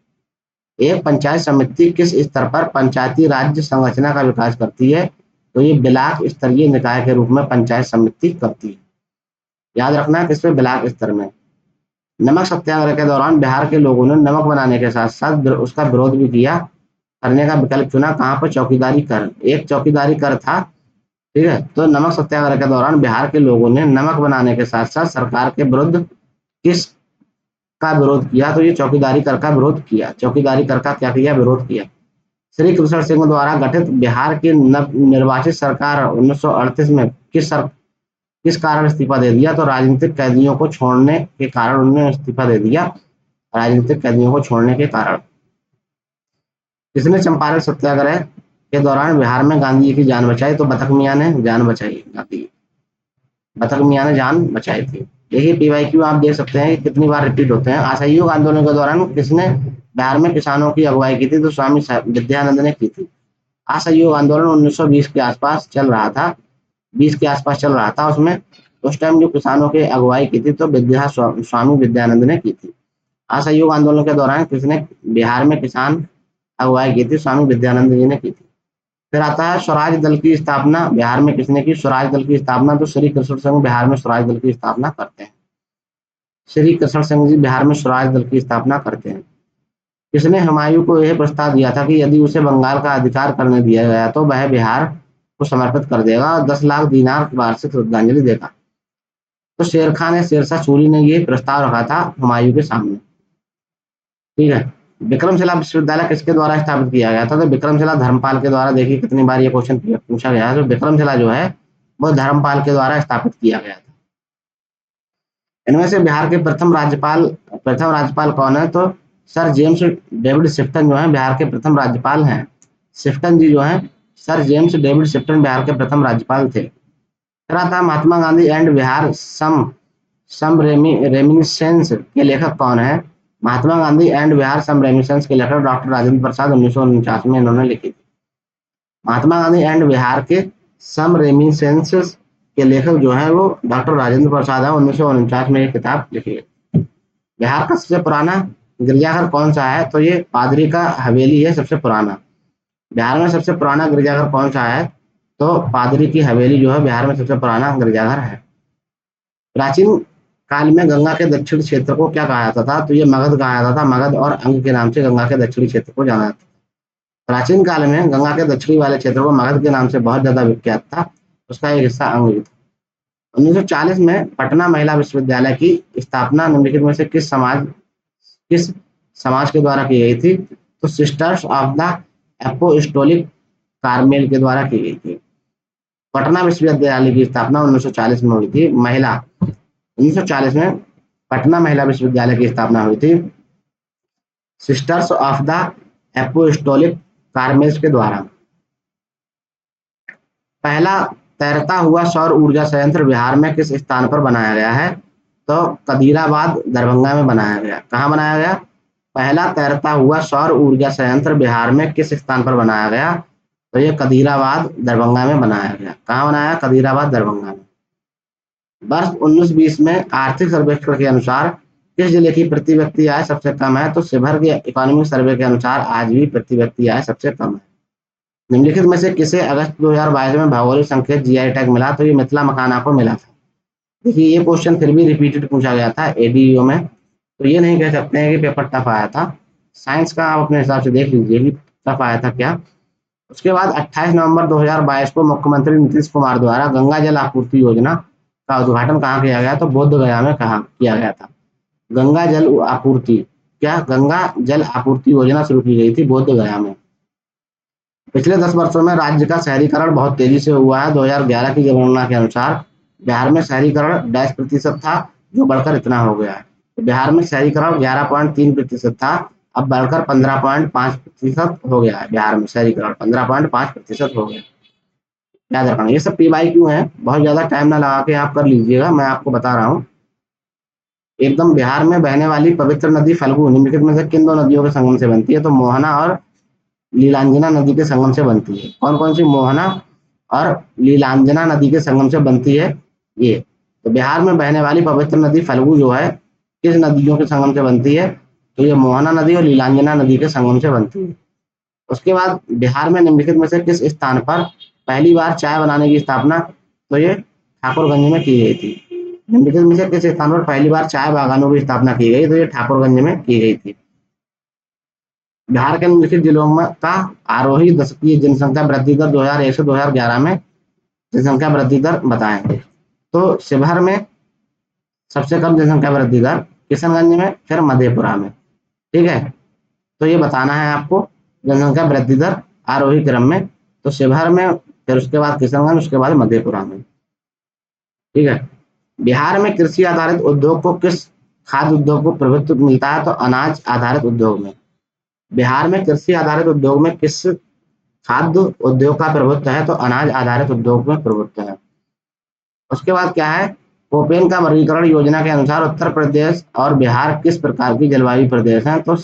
एक पंचायत समिति किस स्तर पर पंचायती राज्य संरचना का विकास करती है? तो ये ब्लॉक स्तरीय निकाय के रूप में पंचायत समिति करती है। याद रखना किस पे? ब्लॉक स्तर में। नमक सत्याग्रह के दौरान बिहार के लोगों ने नमक बनाने के साथ साथ उसका विरोध भी किया, करने का विकल्प चुना, कहाँ पर? चौकीदारी कर, एक चौकीदारी कर था, ठीक है। तो नमक सत्याग्रह के दौरान बिहार के लोगों ने नमक बनाने के साथ साथ सरकार के विरुद्ध किस का विरोध किया? तो ये चौकीदारी कर का विरोध किया, चौकीदारी कर का क्या किया? विरोध किया। श्री कृष्ण सिंह द्वारा गठित बिहार की नव निर्वाचित सरकार 1938 में किस कारण इस्तीफा दे दिया? तो राजनीतिक कैदियों को छोड़ने के कारण उन्होंने इस्तीफा दे दिया, राजनीतिक कैदियों को छोड़ने के कारण। किसने चंपारण सत्याग्रह के दौरान बिहार में गांधी जी की जान बचाई? तो बतख मियाँ ने जान बचाई, गांधी बतख मियाँ ने जान बचाई थी। यही पीवाईक्यू आप देख सकते हैं कि कितनी बार रिपीट होते हैं। असहयोग आंदोलन के दौरान किसने बिहार में किसानों की अगुवाई की थी? तो स्वामी विद्यानंद ने की थी। असहयोग आंदोलन 1920 के आसपास चल रहा था, 20 के आसपास चल रहा था उसमें, उस टाइम जो किसानों की अगुवाई की थी तो स्वामी विद्यानंद ने की थी। असहयोग आंदोलन के दौरान किसने बिहार में किसान अगुवाई की थी? स्वामी विद्यानंद जी ने की थी। फिर आता है स्वराज दल की स्थापना बिहार में किसने की? स्वराज दल की स्थापना तो श्री कृष्ण सिंह बिहार में स्वराज दल की स्थापना करते हैं, श्री कृष्ण सिंह जी बिहार में स्वराज दल की स्थापना करते हैं। किसने हुमायूं को यह प्रस्ताव दिया था कि यदि उसे बंगाल का अधिकार करने दिया गया तो वह बिहार को समर्पित कर देगा और 10 लाख दीनार वार्षिक श्रद्धांजलि देगा? तो शेर खान या शेरशाह सूरी ने यह प्रस्ताव रखा था हुमायूं के सामने, ठीक है। विक्रमशिला विश्वविद्यालय किसके द्वारा स्थापित किया गया था? तो विक्रमशिला धर्मपाल के द्वारा। देखिए कितनी बार ये क्वेश्चन पूछा गया है। तो विक्रमशिला जो है वो धर्मपाल के द्वारा स्थापित किया गया था। इनमें से बिहार के प्रथम राज्यपाल कौन है? तो सर जेम्स डेविड शिफ्टन जो है बिहार के प्रथम राज्यपाल हैं। शिफ्टन जी जो है, sir James David Sifton Bihar के प्रथम राज्यपाल थे। तीसरा था Mahatma Gandhi and Bihar some reminiscence के लेखक कौन है? Mahatma Gandhi and Bihar some reminiscence के लेखक डॉक्टर राजेंद्र प्रसाद 1949 में इन्होंने लिखी थी। महात्मा गांधी एंड बिहार के सम रेमिनिसेंस के लेखक जो है वो डॉक्टर राजेंद्र प्रसाद है। 1949 में ये किताब लिखी है। बिहार का सबसे पुराना गिरजाघर कौन सा है? तो ये पादरी का हवेली है सबसे पुराना। बिहार में सबसे पुराना गिरजाघर कौन सा है? तो पादरी की हवेली जो है बिहार में सबसे पुराना गिरजाघर है। प्राचीन काल में गंगा के दक्षिण क्षेत्र को क्या कहा जाता था? तो ये मगध कहा जाता था। मगध और अंग के नाम से गंगा के दक्षिणी क्षेत्र को जाना जाता था। प्राचीन काल में गंगा के दक्षिणी वाले क्षेत्र को मगध के नाम से बहुत ज्यादा विख्यात था। उसका एक हिस्सा अंग भी था। 1940 में पटना महिला विश्वविद्यालय की स्थापना निम्नलिखित में से किस समाज के द्वारा की गई थी? तो sisters of the apostolic Carmel के द्वारा की गई थी। पटना विश्वविद्यालय की स्थापना 1940 में हुई थी। 1940 में पटना महिला विश्वविद्यालय की स्थापना हुई थी सिस्टर्स ऑफ द एपोस्टोलिक कार्मेल्स के द्वारा। पहला तैरता हुआ सौर ऊर्जा संयंत्र बिहार में किस स्थान पर बनाया गया है? तो कदीराबाद दरभंगा में बनाया गया। कहाँ बनाया गया? पहला तैरता हुआ सौर ऊर्जा संयंत्र बिहार में किस स्थान पर बनाया गया? तो ये कदीराबाद दरभंगा में बनाया गया। कहाँ बनाया? कदीराबाद दरभंगा में। वर्ष 1920 में आर्थिक सर्वेक्षण के अनुसार किस जिले की प्रति व्यक्ति आय सबसे कम है? तो शिवहर के इकोनॉमिक सर्वे के अनुसार आज भी प्रति व्यक्ति आय सबसे कम है। निम्नलिखित में से किसे अगस्त 2022 में भौगोलिक संकेत जीआई टैग मिला? तो ये मिथिला मखाना को मिला था। देखिए ये क्वेश्चन फिर भी रिपीटेड पूछा गया था एडीओ में, तो ये नहीं कह सकते हैं कि पेपर टफ आया था। साइंस का आप अपने हिसाब से देख लीजिए कि टफ आया था क्या। उसके बाद 28 नवंबर 2022 को मुख्यमंत्री नीतीश कुमार द्वारा गंगा जल आपूर्ति योजना का उद्घाटन कहाँ किया गया? तो बोध गया में कहा किया गया था। गंगा जल आपूर्ति योजना शुरू की गई थी बोध गया में। पिछले 10 वर्षों में राज्य का शहरीकरण बहुत तेजी से हुआ है। 2011 की जनगणना के अनुसार बिहार में शहरीकरण 10% था, जो बढ़कर इतना हो गया है। तो बिहार में शहरीकरण 11.3% था, अब बढ़कर 15.5% हो गया है। बिहार में शहरीकरण 15.5% हो गया। याद रखना ये सब PYQ है, बहुत ज्यादा टाइम ना लगा के आप कर लीजिएगा। मैं आपको बता रहा हूँ एकदम। बिहार में बहने वाली पवित्र नदी फल्गु निम्नलिखित में से किन दो नदियों के संगम से बनती है? तो मोहना और लीलांजना नदी के संगम से बनती है। कौन कौन सी? मोहना और लीलांजना नदी के संगम से बनती है ये। तो बिहार में बहने वाली पवित्र नदी फल्गु जो है किस नदियों के संगम से बनती है? तो ये मोहना नदी और लीलांजना नदी के संगम से बनती है। उसके बाद बिहार में निम्नलिखित में से किस स्थान पर पहली बार चाय बनाने की स्थापना? तो ये ठाकुरगंज में की गई थी। निम्नलिखित में से किस स्थान पर पहली बार चाय बागानों की स्थापना की गई? तो ये ठाकुरगंज में की गई थी। बिहार के निम्नलिखित जिलों में का आरोही दशकीय जनसंख्या वृद्धि दर 2001 से 2011 में जनसंख्या वृद्धि दर बताएंगे। तो शिवहर में सबसे कम जनसंख्या वृद्धि दर, किशनगंज में, फिर मधेपुरा में। ठीक है, तो ये बताना है आपको जनसंख्या वृद्धि दर आरोही क्रम में। तो शिवहर में, फिर उसके बाद किशनगंज, उसके बाद मधेपुरा में। ठीक है। बिहार में कृषि आधारित उद्योग को किस खाद्य उद्योग को प्रभुत्व मिलता है? तो अनाज आधारित उद्योग में। बिहार में कृषि आधारित उद्योग में किस खाद्य उद्योग का प्रभुत्व है? तो अनाज आधारित उद्योग में प्रभुत्व है। उसके बाद क्या है? कोपेन का वर्गीकरण योजना के अनुसार उत्तर प्रदेश और बिहार किस प्रकार की जलवायु प्रदेश हैं? तो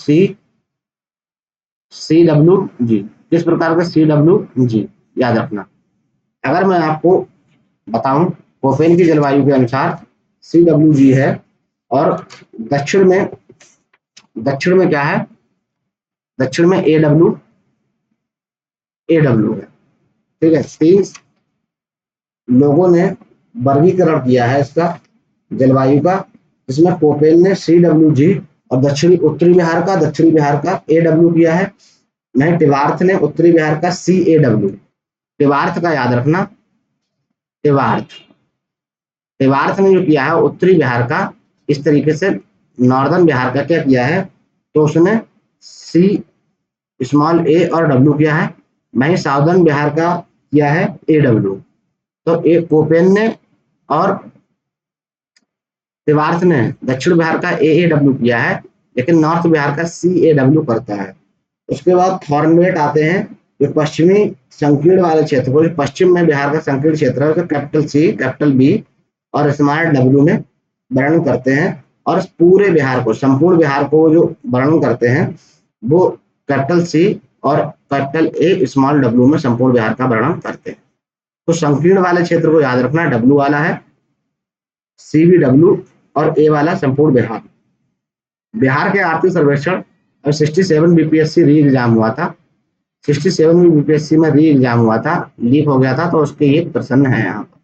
CWG। किस प्रकार के? CWG याद रखना। अगर मैं आपको बताऊं कोपेन की जलवायु के अनुसार CWG है, और दक्षिण में क्या है? दक्षिण में AW है। ठीक है, 30 लोगों ने वर्गीकरण किया है इसका जलवायु का, जिसमें कोपेन ने CWG और उत्तरी बिहार का AW किया है। नहीं, टिवार्थ ने उत्तरी बिहार का CAW। टिवार्थ का याद रखना। टिवार्थ ने जो किया है उत्तरी बिहार का, इस तरीके से नॉर्दर्न बिहार का क्या किया है? तो उसने सी स्मॉल ए और डब्ल्यू किया है, वहीं साउदर्न बिहार का किया है ए डब्ल्यू। तो ए कोपेन ने और तिवार्थ ने दक्षिण बिहार का ए डब्ल्यू किया है, लेकिन नॉर्थ बिहार का सी ए डब्ल्यू करता है। उसके बाद थॉर्नवेट आते हैं, जो पश्चिमी संकीर्ण वाले क्षेत्र को, पश्चिम में बिहार का संकीर्ण क्षेत्र है, कैपिटल सी, कैपिटल बी और स्मॉल डब्ल्यू में वर्णन करते हैं। और पूरे बिहार को, संपूर्ण बिहार को जो वर्णन करते हैं वो कैपिटल सी और कैपिटल ए स्मॉल डब्ल्यू में संपूर्ण बिहार का वर्णन करते हैं। तो संकीर्ण वाले क्षेत्र को याद रखना, डब्ल्यू वाला है, सी भी डब्ल्यू और ए वाला संपूर्ण बिहार। बिहार के आर्थिक सर्वेक्षण, और 67 बीपीएससी री एग्जाम हुआ था, 67 बीपीएससी में री एग्जाम हुआ था, लीक हो गया था, तो उसके ये प्रश्न है यहाँ पर।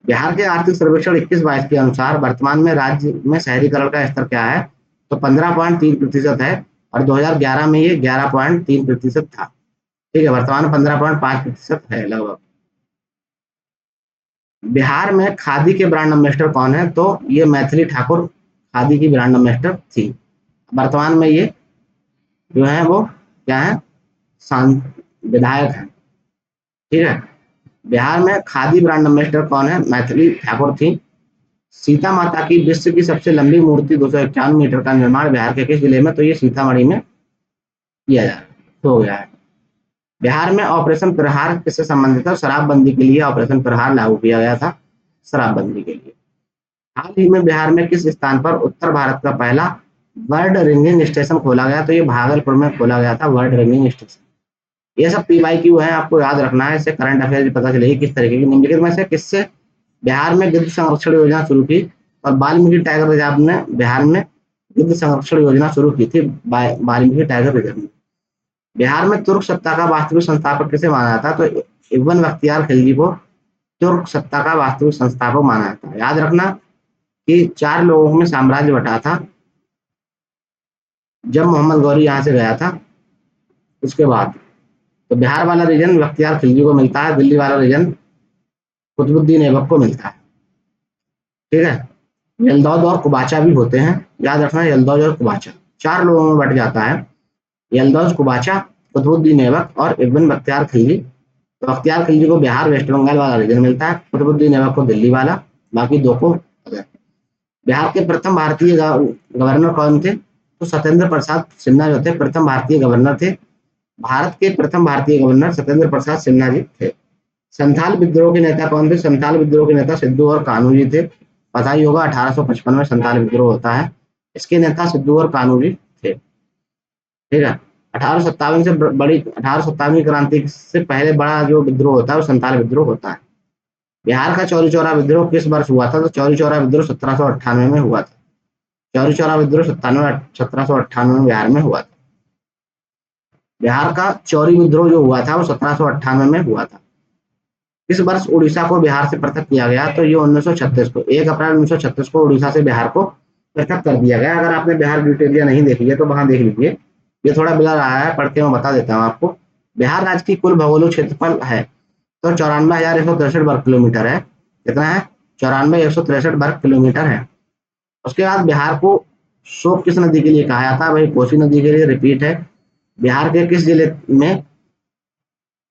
बिहार के आर्थिक सर्वेक्षण 21-22 के अनुसार वर्तमान में राज्य में शहरीकरण का स्तर क्या है, तो 15.3% है, और 2011 में ये 11.3% था। ठीक है, वर्तमान 15.5% है लगभग। बिहार में खादी के ब्रांड एम्बेसडर कौन है, तो ये मैथिली ठाकुर खादी की ब्रांड एम्बेसडर थी। वर्तमान में ये जो है वो क्या है, विधायक है। ठीक है, बिहार में खादी ब्रांड एम्बेसडर कौन है, मैथिली ठाकुर थी। सीता माता की विश्व की सबसे लंबी मूर्ति 251 मीटर का निर्माण बिहार के किस जिले में, तो ये सीतामढ़ी में किया जा हो गया है। बिहार में ऑपरेशन प्रहार किससे संबंधित है, शराबबंदी के लिए ऑपरेशन प्रहार लागू किया गया था, शराबबंदी के लिए। हाल ही में बिहार में किस स्थान पर उत्तर भारत का पहला बर्ड रिंगिंग स्टेशन खोला गया, तो ये भागलपुर में खोला गया था बर्ड रिंगिंग स्टेशन। ये सब PYQ है, आपको याद रखना है, इससे करंट अफेयर पता चलेगी किस तरीके की। निम्नलिखित में से किससे बिहार में गिद्ध संरक्षण योजना शुरू की, और वाल्मीकि टाइगर रिजर्व ने बिहार में गिद्ध संरक्षण योजना शुरू की थी, वाल्मीकि टाइगर रिजर्व में। बिहार में तुर्क सत्ता का वास्तविक संस्थापक किसे माना जाता है, तो इब्न बख्तियार खिलजी को तुर्क सत्ता का वास्तविक संस्थापक माना जाता है। याद रखना कि 4 लोगों में साम्राज्य बटा था जब मोहम्मद गौरी यहाँ से गया था, उसके बाद। तो बिहार वाला रीजन बख्तियार खिलजी को मिलता है, दिल्ली वाला रीजन कुतुबुद्दीन ऐबक को मिलता है। ठीक है, यलदौद और कुबाचा भी होते हैं, याद रखना, यलदौद और कुबाचा 4 लोगों में बट जाता है, यलदौज, कुबाचा, कुतुबुद्दीन ऐबक और इब्न बख्तियार खिलजी। तो बख्तियार खिलजी को बिहार वेस्ट बंगाल वाला रीजन मिलता है, कुतुबुद्दीन ऐबक को दिल्ली वाला, बाकी 2 को अदर। बिहार के प्रथम भारतीय गवर्नर कौन थे, तो सत्येंद्र प्रसाद सिन्हा जो थे प्रथम भारतीय गवर्नर थे। भारत के प्रथम भारतीय गवर्नर सत्येंद्र प्रसाद सिन्हा जी थे। संथाल विद्रोह के नेता कौन थे, संथाल विद्रोह के नेता सिद्धू और कान्हू जी थे। पता ही होगा 1855 में संथाल विद्रोह होता है, इसके नेता सिद्धू और कान्हू जी थे। ठीक है, 1857 से बड़ी 1857 क्रांति से पहले बड़ा जो विद्रोह होता है वो संथाल विद्रोह होता है। बिहार का चौरी चौरा विद्रोह किस वर्ष हुआ था, तो चौरी चौरा विद्रोह 1798 में हुआ था। चौरी चौरा विद्रोह 1798 में बिहार में हुआ था। बिहार का चौरी विद्रोह जो हुआ था वो 1798 में हुआ था। इस वर्ष उड़ीसा को बिहार से पृथक किया गया, तो ये 1936 को, 1 अप्रैल 1936 को उड़ीसा से बिहार को पृथक कर दिया गया। अगर आपने बिहार डिटेलिया नहीं देखी है तो वहां देख लीजिए, ये थोड़ा बिला रहा है, पढ़ के मैं बता देता हूँ आपको। बिहार राज्य की कुल भौगोलिक क्षेत्रफल है तो 94,163 वर्ग किलोमीटर है। कितना है, 94,163 वर्ग किलोमीटर है। उसके बाद बिहार को शोक किस नदी के लिए कहा जाता है, वही कोसी नदी के लिए। रिपीट है, बिहार के किस जिले में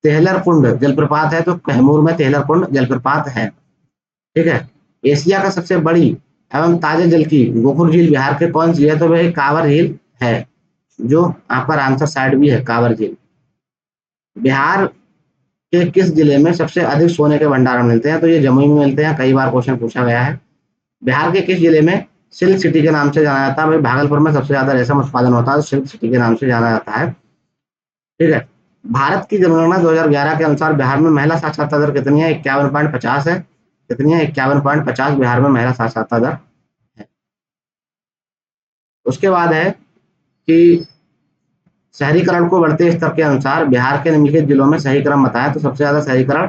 तेहलर कुंड जलप्रपात है, तो कैमूर में तेहलर कुंड जलप्रपात है। ठीक है, एशिया का सबसे बड़ी एवं ताजे जल की गोकुल झील बिहार के कौन सी है, तो वह कांवर झील है, जो आपका रामसर साइड भी है कांवर झील। बिहार के किस जिले में सबसे अधिक सोने के भंडार मिलते हैं, तो ये जमुई में मिलते हैं, कई बार क्वेश्चन पूछा गया है। बिहार के किस जिले में सिल्क सिटी के नाम से जाना जाता है, भाई भागलपुर में सबसे ज्यादा रेशम उत्पादन होता है, तो सिल्क सिटी के नाम से जाना जाता है। ठीक है, भारत की जनगणना 2011 के अनुसार बिहार में महिला साक्षरता दर कितनी है, 51.50 है। कितनी है, 51.50 बिहार में महिला साक्षरता दर है। उसके बाद है कि शहरीकरण को बढ़ते स्तर के अनुसार बिहार के निम्नलिखित जिलों में सही क्रम बताएं, तो सबसे ज्यादा शहरीकरण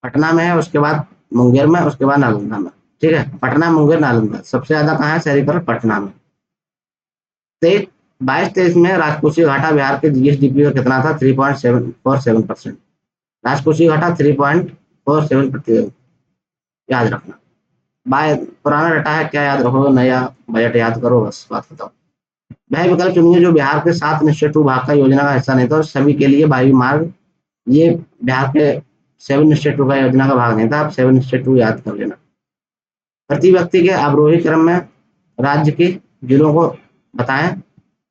पटना में है, उसके बाद मुंगेर में, उसके बाद नालंदा में। ठीक है, पटना, मुंगेर, नालंदा, सबसे ज्यादा कहाँ है शहरीकरण, पटना में। 22-23 में राजकोषीय घाटा बिहार के GSDP का कितना था, 3.47%। राजकोषीय घाटा 3.47%, याद रखना। बाय पुराना डाटा है, क्या याद रखोगे, नया बजट याद करो, बस बात बताओ। वह विकल्प चुनिए जो बिहार के 7 निश्चय टू भाग का योजना का हिस्सा नहीं था और सभी के लिए वायु मार्ग। ये बिहार के 7 निश्चय टू का योजना का भाग नहीं था, आप 7 निश्चय टू याद कर लेना। प्रति व्यक्ति के अवरोही क्रम में राज्य के जिलों को बताएं,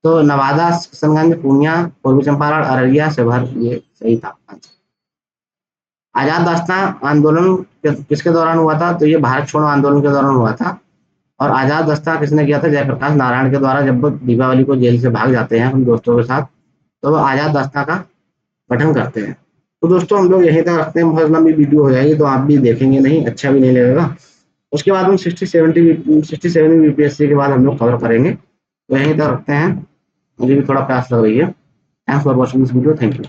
तो नवादा, किशनगंज, पूर्णिया, पूर्वी चंपारण, अररिया, शिवहर, ये सही था। आजाद रास्ता आंदोलन किसके दौरान हुआ था? तो ये भारत छोड़ो आंदोलन के दौरान हुआ था। और आजाद रास्ता किसने किया था? जयप्रकाश नारायण के द्वारा। जब वो दीपावली को जेल से भाग जाते हैं अपने दोस्तों के साथ, तो वो आजाद रास्ता का गठन करते हैं। तो दोस्तों हम लोग यहीं तक रखते हैं, बहुत लंबी वीडियो हो जाएगी तो आप भी देखेंगे नहीं, अच्छा भी नहीं लगेगा। उसके बाद हम 67 यूपीएससी के बाद हम लोग कवर करेंगे, तो यहीं तक रखते हैं। मुझे भी थोड़ा प्यास लग रही है। Thanks for watching this video, thank you.